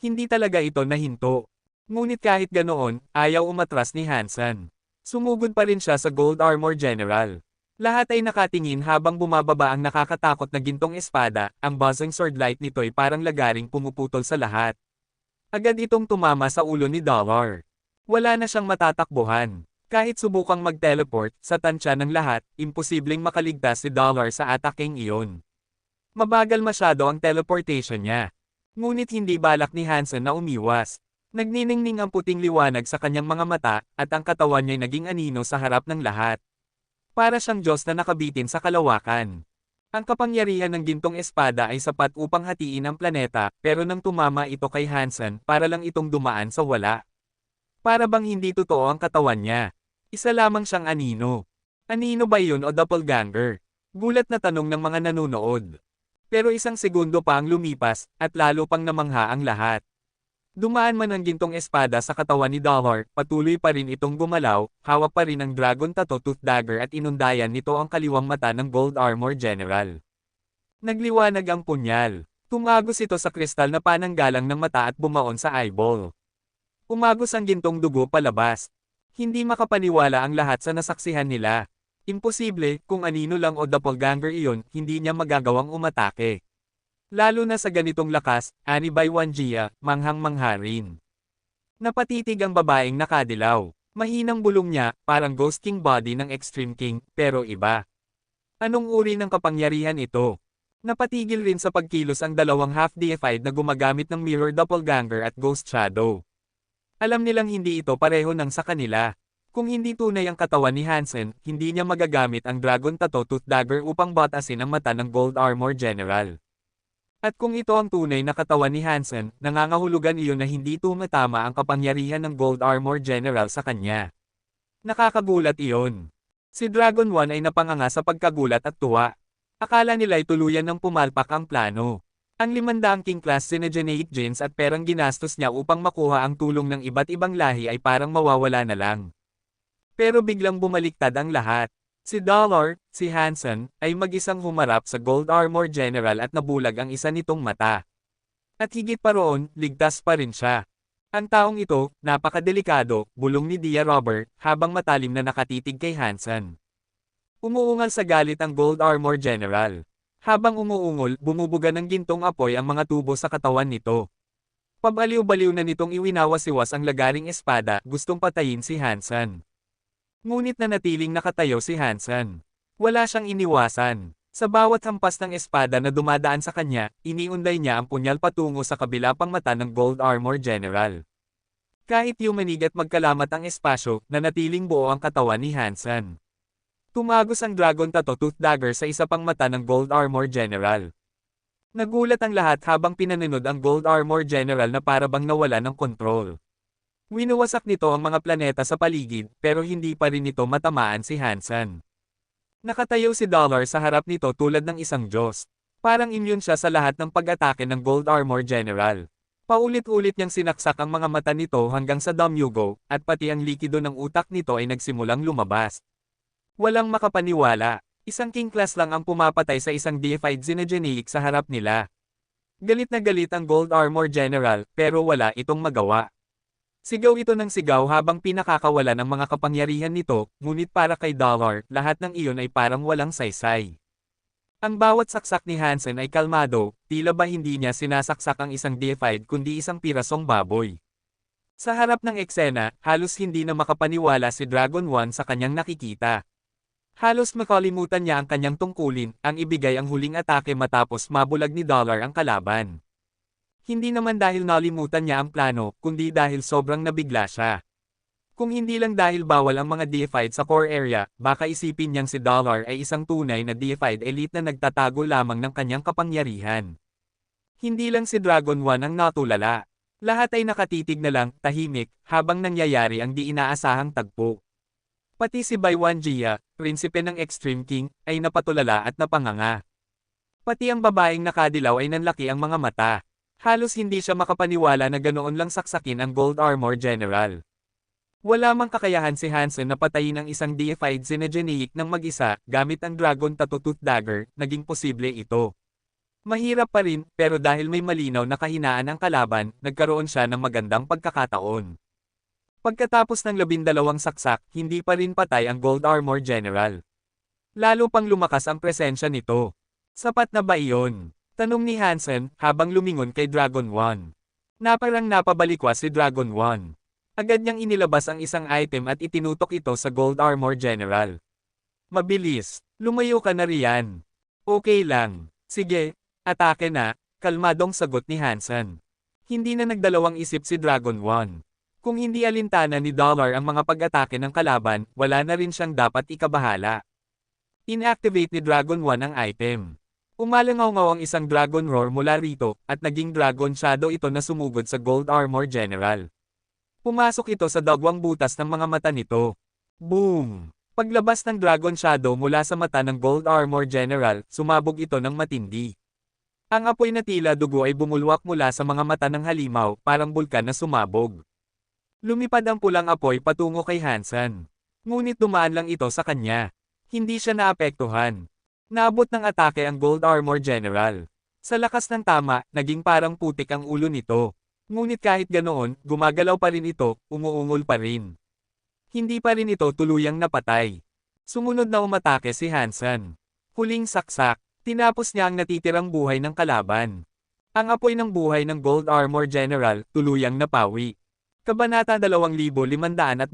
[SPEAKER 1] Hindi talaga ito nahinto. Ngunit kahit ganoon, ayaw umatras ni Hansen. Sumugod pa rin siya sa Gold Armor General. Lahat ay nakatingin habang bumababa ang nakakatakot na gintong espada, ang buzzing sword light nito'y parang lagaring pumuputol sa lahat. Agad itong tumama sa ulo ni Dollar. Wala na siyang matatakbuhan. Kahit subukang mag-teleport, sa tansya ng lahat, imposibleng makaligtas si Dollar sa ataking iyon. Mabagal masyado ang teleportation niya. Ngunit hindi balak ni Hansen na umiwas. Nagniningning ang puting liwanag sa kanyang mga mata, at ang katawan niya'y naging anino sa harap ng lahat. Para siyang Diyos na nakabitin sa kalawakan. Ang kapangyarihan ng gintong espada ay sapat upang hatiin ang planeta, pero nang tumama ito kay Hansen, para lang itong dumaan sa wala. Para bang hindi totoo ang katawan niya. Isa lamang siyang anino. Anino ba yun o doppelganger? Gulat na tanong ng mga nanonood. Pero isang segundo pa ang lumipas, at lalo pang namangha ang lahat. Dumaan man ang gintong espada sa katawan ni Dollar, patuloy pa rin itong gumalaw, hawak pa rin ang Dragon Tattoo Tooth Dagger at inundayan nito ang kaliwang mata ng Gold Armor General. Nagliwanag ang punyal. Tumagos ito sa kristal na pananggalang ng mata at bumaon sa eyeball. Umagos ang gintong dugo palabas. Hindi makapaniwala ang lahat sa nasaksihan nila. Imposible, kung anino lang o doppelganger iyon, hindi niya magagawang umatake. Lalo na sa ganitong lakas, ani Baiwan Jia, manghang-mangha rin. Napatitig ang babaeng nakadilaw. Mahinang bulong niya, parang Ghost King body ng Extreme King, pero iba. Anong uri ng kapangyarihan ito? Napatigil rin sa pagkilos ang dalawang half-deified na gumagamit ng Mirror Doppelganger at Ghost Shadow. Alam nilang hindi ito pareho ng sa kanila. Kung hindi tunay ang katawan ni Hansen, hindi niya magagamit ang Dragon Tattoo Tooth Dagger upang batasin ang mata ng Gold Armor General. At kung ito ang tunay na katawan ni Hansen, nangangahulugan iyon na hindi tumatama ang kapangyarihan ng Gold Armor General sa kanya. Nakakagulat iyon. Si Dragon One ay napanganga sa pagkagulat at tuwa. Akala nila'y tuluyan ng pumalpak ang plano. Ang 500 King Class Synergenetic Gems at perang ginastos niya upang makuha ang tulong ng iba't ibang lahi ay parang mawawala na lang. Pero biglang bumaliktad ang lahat. Si Dollar, si Hansen, ay mag-isang humarap sa Gold Armor General at nabulag ang isa nitong mata. At higit pa roon, ligtas pa rin siya. Ang taong ito, napakadelikado, bulong ni Dia Robert, habang matalim na nakatitig kay Hansen. Umuungal sa galit ang Gold Armor General. Habang umuungol, bumubuga ng gintong apoy ang mga tubo sa katawan nito. Pabaliw-baliw na nitong iwinawasiwas ang lagaring espada, gustong patayin si Hansen. Ngunit nanatiling nakatayo si Hansen. Wala siyang iniwasan. Sa bawat hampas ng espada na dumadaan sa kanya, iniunday niya ang punyal patungo sa kabila pang mata ng Gold Armor General. Kahit yumanig at magkalamat ang espasyo, nanatiling buo ang katawan ni Hansen. Tumagos ang Dragon Tattoo Tooth Dagger sa isa pang mata ng Gold Armor General. Nagulat ang lahat habang pinanunod ang Gold Armor General na para bang nawala ng kontrol. Winuwasak nito ang mga planeta sa paligid pero hindi pa rin nito matamaan si Hansen. Nakatayo si Dollar sa harap nito tulad ng isang Diyos. Parang immune siya sa lahat ng pag-atake ng Gold Armor General. Paulit-ulit niyang sinaksak ang mga mata nito hanggang sa damyugo, at pati ang likido ng utak nito ay nagsimulang lumabas. Walang makapaniwala. Isang king class lang ang pumapatay sa isang deified Xenogeneic sa harap nila. Galit na galit ang Gold Armor General pero wala itong magawa. Sigaw ito ng sigaw habang pinakakawala ng mga kapangyarihan nito, ngunit para kay Dollar, lahat ng iyon ay parang walang saysay. Ang bawat saksak ni Hansen ay kalmado, tila ba hindi niya sinasaksak ang isang deified kundi isang pirasong baboy. Sa harap ng eksena, halos hindi na makapaniwala si Dragon 1 sa kanyang nakikita. Halos makalimutan niya ang kanyang tungkulin, ang ibigay ang huling atake matapos mabulag ni Dollar ang kalaban. Hindi naman dahil nalimutan niya ang plano, kundi dahil sobrang nabigla siya. Kung hindi lang dahil bawal ang mga deified sa core area, baka isipin niyang si Dollar ay isang tunay na deified elite na nagtatago lamang ng kanyang kapangyarihan. Hindi lang si Dragon 1 ang natulala. Lahat ay nakatitig na lang, tahimik, habang nangyayari ang di inaasahang tagpo. Pati si Baiwan Jia, prinsipe ng Extreme King, ay napatulala at napanganga. Pati ang babaeng nakadilaw ay nanlaki ang mga mata. Halos hindi siya makapaniwala na ganoon lang saksakin ang Gold Armor General. Wala mang kakayahan si Hansen na patayin ang isang deified Xenogeneic ng mag-isa gamit ang Dragon Tattoo Tooth Dagger, naging posible ito. Mahirap pa rin, pero dahil may malinaw na kahinaan ang kalaban, nagkaroon siya ng magandang pagkakataon. Pagkatapos ng 12 saksak, hindi pa rin patay ang Gold Armor General. Lalo pang lumakas ang presensya nito. Sapat na ba iyon? Tanong ni Hansen, habang lumingon kay Dragon 1. Naparang napabalikwa si Dragon 1. Agad niyang inilabas ang isang item at itinutok ito sa Gold Armor General. Mabilis, lumayo ka na riyan. Okay lang. Sige, atake na, kalmadong sagot ni Hansen. Hindi na nagdalawang isip si Dragon 1. Kung hindi alintana ni Dollar ang mga pag-atake ng kalaban, wala na rin siyang dapat ikabahala. Inactivate ni Dragon 1 ang item. Umalangaw-ngaw ang isang Dragon Roar mula rito, at naging Dragon Shadow ito na sumugod sa Gold Armor General. Pumasok ito sa dagwang butas ng mga mata nito. Boom! Paglabas ng Dragon Shadow mula sa mata ng Gold Armor General, sumabog ito ng matindi. Ang apoy na tila dugo ay bumulwak mula sa mga mata ng halimaw, parang bulkan na sumabog. Lumipad ang pulang apoy patungo kay Hansen. Ngunit dumaan lang ito sa kanya. Hindi siya naapektuhan. Naabot ng atake ang Gold Armor General. Sa lakas ng tama, naging parang putik ang ulo nito. Ngunit kahit ganoon, gumagalaw pa rin ito, umuungol pa rin. Hindi pa rin ito tuluyang napatay. Sumunod na umatake si Hansen. Huling saksak, tinapos niya ang natitirang buhay ng kalaban. Ang apoy ng buhay ng Gold Armor General, tuluyang napawi. Kabanata 2520.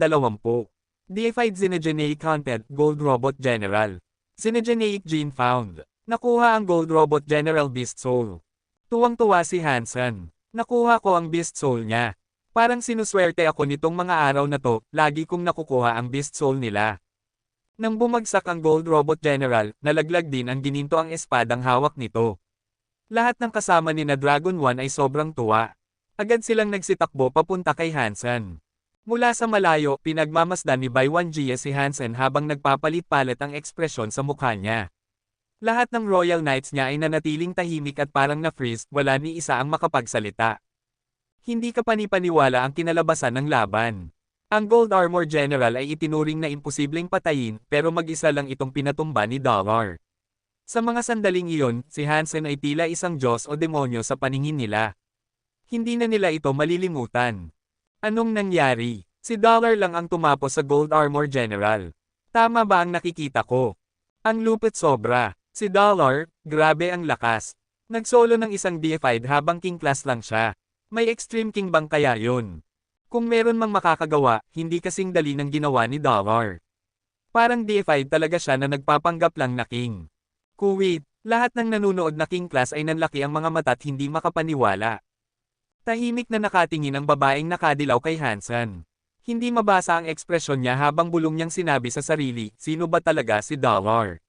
[SPEAKER 1] Deified Xenogeneic Content, Gold Robot General. Xenogeneic Gene Found. Nakuha ang Gold Robot General Beast Soul. Tuwang-tuwa si Hansen. Nakuha ko ang Beast Soul niya. Parang sinuswerte ako nitong mga araw na to, lagi kong nakukuha ang Beast Soul nila. Nang bumagsak ang Gold Robot General, nalaglag din ang gininto ang espadang hawak nito. Lahat ng kasama ni na Dragon 1 ay sobrang tuwa. Agad silang nagsitakbo papunta kay Hansen. Mula sa malayo, pinagmamasdan ni Baiwan Jia si Hansen habang nagpapalit-palit ang ekspresyon sa mukha niya. Lahat ng Royal Knights niya ay nanatiling tahimik at parang na-freeze, wala ni isa ang makapagsalita. Hindi kapani-paniwala ang kinalabasan ng laban. Ang Gold Armor General ay itinuring na imposibleng patayin, pero mag-isa lang itong pinatumba ni Dollar. Sa mga sandaling iyon, si Hansen ay tila isang Diyos o demonyo sa paningin nila. Hindi na nila ito malilimutan. Anong nangyari? Si Dollar lang ang tumapos sa Gold Armor General. Tama ba ang nakikita ko? Ang lupit sobra. Si Dollar, grabe ang lakas. Nagsolo ng isang deified habang king class lang siya. May extreme king bang kaya yun? Kung meron mang makakagawa, hindi kasing dali ng ginawa ni Dollar. Parang deified talaga siya na nagpapanggap lang na king. Kuwait, lahat ng nanunood na king class ay nanlaki ang mga mata at hindi makapaniwala. Tahimik na nakatingin ang babaeng nakadilaw kay Hansen. Hindi mabasa ang ekspresyon niya habang bulong niyang sinabi sa sarili, sino ba talaga si Dollar?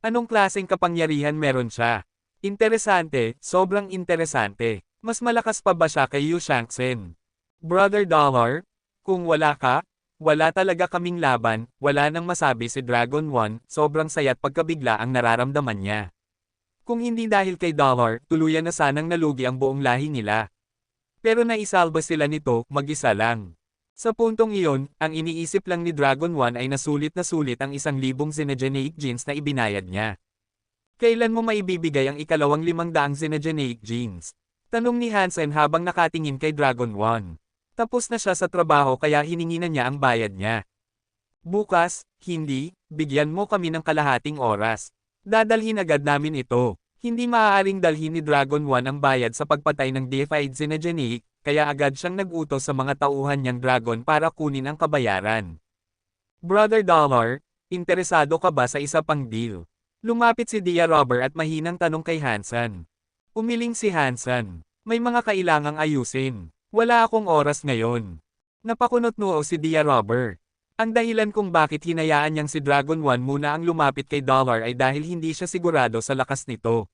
[SPEAKER 1] Anong klaseng kapangyarihan meron siya? Interesante, sobrang interesante. Mas malakas pa ba siya kay Yu Shangxin? Brother Dollar? Kung wala ka, wala talaga kaming laban, wala nang masabi si Dragon One, sobrang saya't pagkabigla ang nararamdaman niya. Kung hindi dahil kay Dollar, tuluyan na sanang nalugi ang buong lahi nila. Pero naisalba sila nito, mag-isa lang. Sa puntong iyon, ang iniisip lang ni Dragon One ay nasulit ang 1,000 Xenogeneic genes na ibinayad niya. Kailan mo maibibigay ang ikalawang 500 Xenogeneic genes? Tanong ni Hansen habang nakatingin kay Dragon One. Tapos na siya sa trabaho kaya hiningi na niya ang bayad niya. Bukas, hindi, bigyan mo kami ng kalahating oras. Dadalhin agad namin ito. Hindi maaaring dalhin ni Dragon One ang bayad sa pagpatay ng deified Xenogeneic, kaya agad siyang nag-utos sa mga tauhan niyang dragon para kunin ang kabayaran. Brother Dollar, interesado ka ba sa isa pang deal? Lumapit si Dia Robber at mahinang tanong kay Hansen. Umiling si Hansen. May mga kailangang ayusin. Wala akong oras ngayon. Napakunot noo si Dia Robber. Ang dahilan kung bakit hinayaan niyang si Dragon One muna ang lumapit kay Dollar ay dahil hindi siya sigurado sa lakas nito.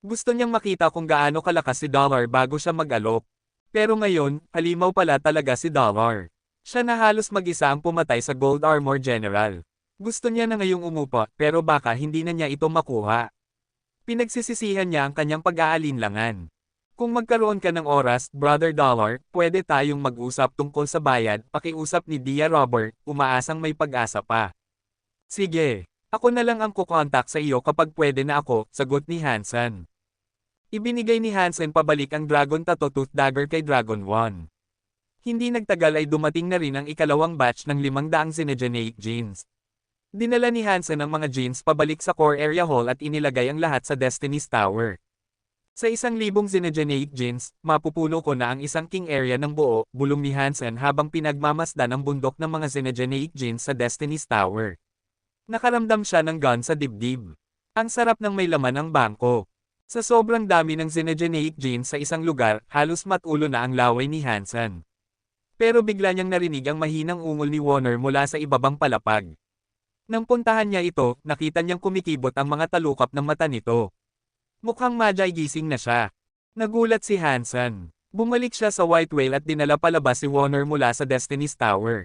[SPEAKER 1] Gusto niyang makita kung gaano kalakas si Dollar bago siya mag-alok. Pero ngayon, halimaw pala talaga si Dollar. Siya na halos mag-isa ang pumatay sa Gold Armor General. Gusto niya na ngayong umupo, pero baka hindi na niya ito makuha. Pinagsisisihan niya ang kanyang pag-aalinlangan. Kung magkaroon ka ng oras, Brother Dollar, pwede tayong mag-usap tungkol sa bayad, pakiusap ni Dia Robert, umaasang may pag-asa pa. Sige, ako na lang ang kukontak sa iyo kapag pwede na ako, sagot ni Hansen. Ibinigay ni Hansen pabalik ang Dragon Tattoo Tooth Dagger kay Dragon One. Hindi nagtagal ay dumating na rin ang ikalawang batch ng 500 Xenogeneic genes. Dinala ni Hansen ang mga genes pabalik sa Core Area Hall at inilagay ang lahat sa Destiny's Tower. Sa 1,000 Xenogeneic genes, mapupuno ko na ang isang king area ng buo, bulong ni Hansen habang pinagmamasdan ang bundok ng mga Xenogeneic genes sa Destiny's Tower. Nakaramdam siya ng gun sa dibdib. Ang sarap ng may laman ng bangko. Sa sobrang dami ng Xenogeneic genes sa isang lugar, halos matulo na ang laway ni Hansen. Pero bigla niyang narinig ang mahinang ungol ni Warner mula sa ibabang palapag. Nang puntahan niya ito, nakita niyang kumikibot ang mga talukap ng mata nito. Mukhang Magi gising na siya. Nagulat si Hansen. Bumalik siya sa White Whale at dinala palabas si Warner mula sa Destiny's Tower.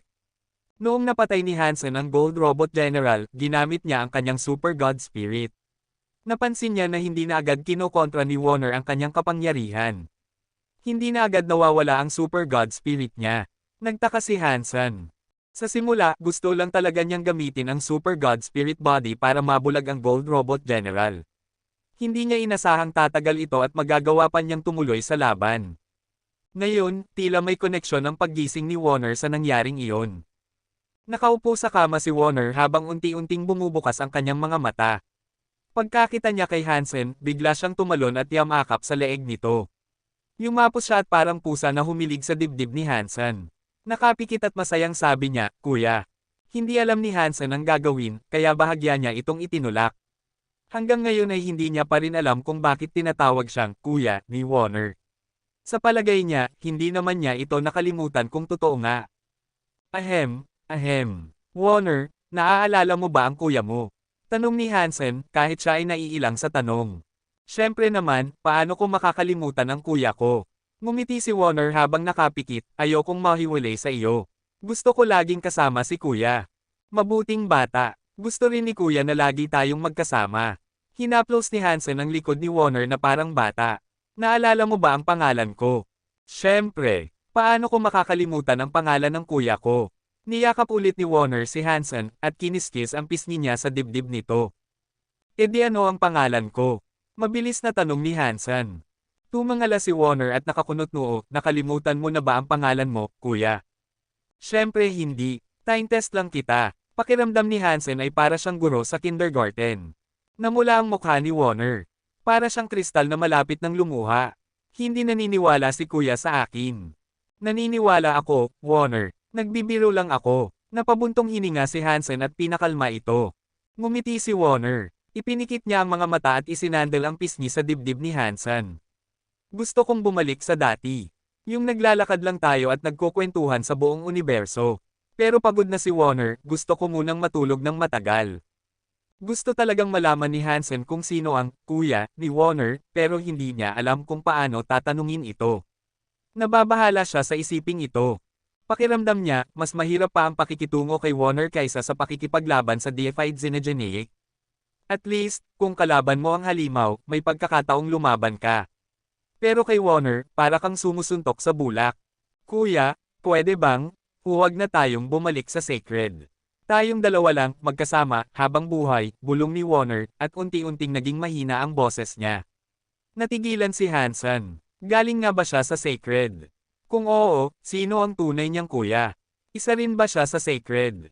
[SPEAKER 1] Noong napatay ni Hansen ang Gold Robot General, ginamit niya ang kanyang Super God Spirit. Napansin niya na hindi na agad kinokontra ni Warner ang kanyang kapangyarihan. Hindi na agad nawawala ang Super God Spirit niya. Nagtaka si Hansen. Sa simula, gusto lang talaga niyang gamitin ang Super God Spirit Body para mabulag ang Gold Robot General. Hindi niya inasahang tatagal ito at magagawa pa niyang tumuloy sa laban. Ngayon, tila may koneksyon ang paggising ni Warner sa nangyaring iyon. Nakaupo sa kama si Warner habang unti-unting bumubukas ang kanyang mga mata. Pagkakita niya kay Hansen, bigla siyang tumalon at yamakap sa leeg nito. Yumapos siya at parang pusa na humilig sa dibdib ni Hansen. Nakapikit at masayang sabi niya, Kuya. Hindi alam ni Hansen ang gagawin, kaya bahagya niya itong itinulak. Hanggang ngayon ay hindi niya pa rin alam kung bakit tinatawag siyang Kuya ni Warner. Sa palagay niya, hindi naman niya ito nakalimutan kung totoo nga. Ahem. Warner, naaalala mo ba ang kuya mo? Tanong ni Hansen, kahit siya ay naiilang sa tanong. Siyempre naman, paano ko makakalimutan ang kuya ko? Ngumiti si Warner habang nakapikit, ayokong mahiwalay sa iyo. Gusto ko laging kasama si kuya. Mabuting bata. Gusto rin ni kuya na lagi tayong magkasama. Hinaplos ni Hansen ang likod ni Warner na parang bata. Naalala mo ba ang pangalan ko? Siyempre. Paano ko makakalimutan ang pangalan ng kuya ko? Niyakap ulit ni Warner si Hansen at kiniskis ang pisngi niya sa dibdib nito. E di ano ang pangalan ko? Mabilis na tanong ni Hansen. Tumangala si Warner at nakakunot noo, nakalimutan mo na ba ang pangalan mo, kuya? Siyempre hindi. Time test lang kita. Pakiramdam ni Hansen ay para siyang guro sa kindergarten. Namula ang mukha ni Warner. Para siyang kristal na malapit ng lumuha. Hindi naniniwala si kuya sa akin. Naniniwala ako, Warner. Nagbibiro lang ako. Napabuntong hininga si Hansen at pinakalma ito. Ngumiti si Warner. Ipinikit niya ang mga mata at isinandal ang pisngi sa dibdib ni Hansen. Gusto kong bumalik sa dati. Yung naglalakad lang tayo at nagkukwentuhan sa buong universo. Pero pagod na si Warner, gusto ko munang matulog ng matagal. Gusto talagang malaman ni Hansen kung sino ang kuya ni Warner, pero hindi niya alam kung paano tatanungin ito. Nababahala siya sa isiping ito. Pakiramdam niya, mas mahirap pa ang pakikitungo kay Warner kaysa sa pakikipaglaban sa deified Xenogeneic. At least, kung kalaban mo ang halimaw, may pagkakataong lumaban ka. Pero kay Warner, para kang sumusuntok sa bulak. Kuya, pwede bang, huwag na tayong bumalik sa sacred. Tayong dalawa lang, magkasama, habang buhay, bulong ni Warner, at unti-unting naging mahina ang boses niya. Natigilan si Hansen. Galing nga ba siya sa sacred? Kung oo, sino ang tunay niyang kuya? Isa rin ba siya sa sacred?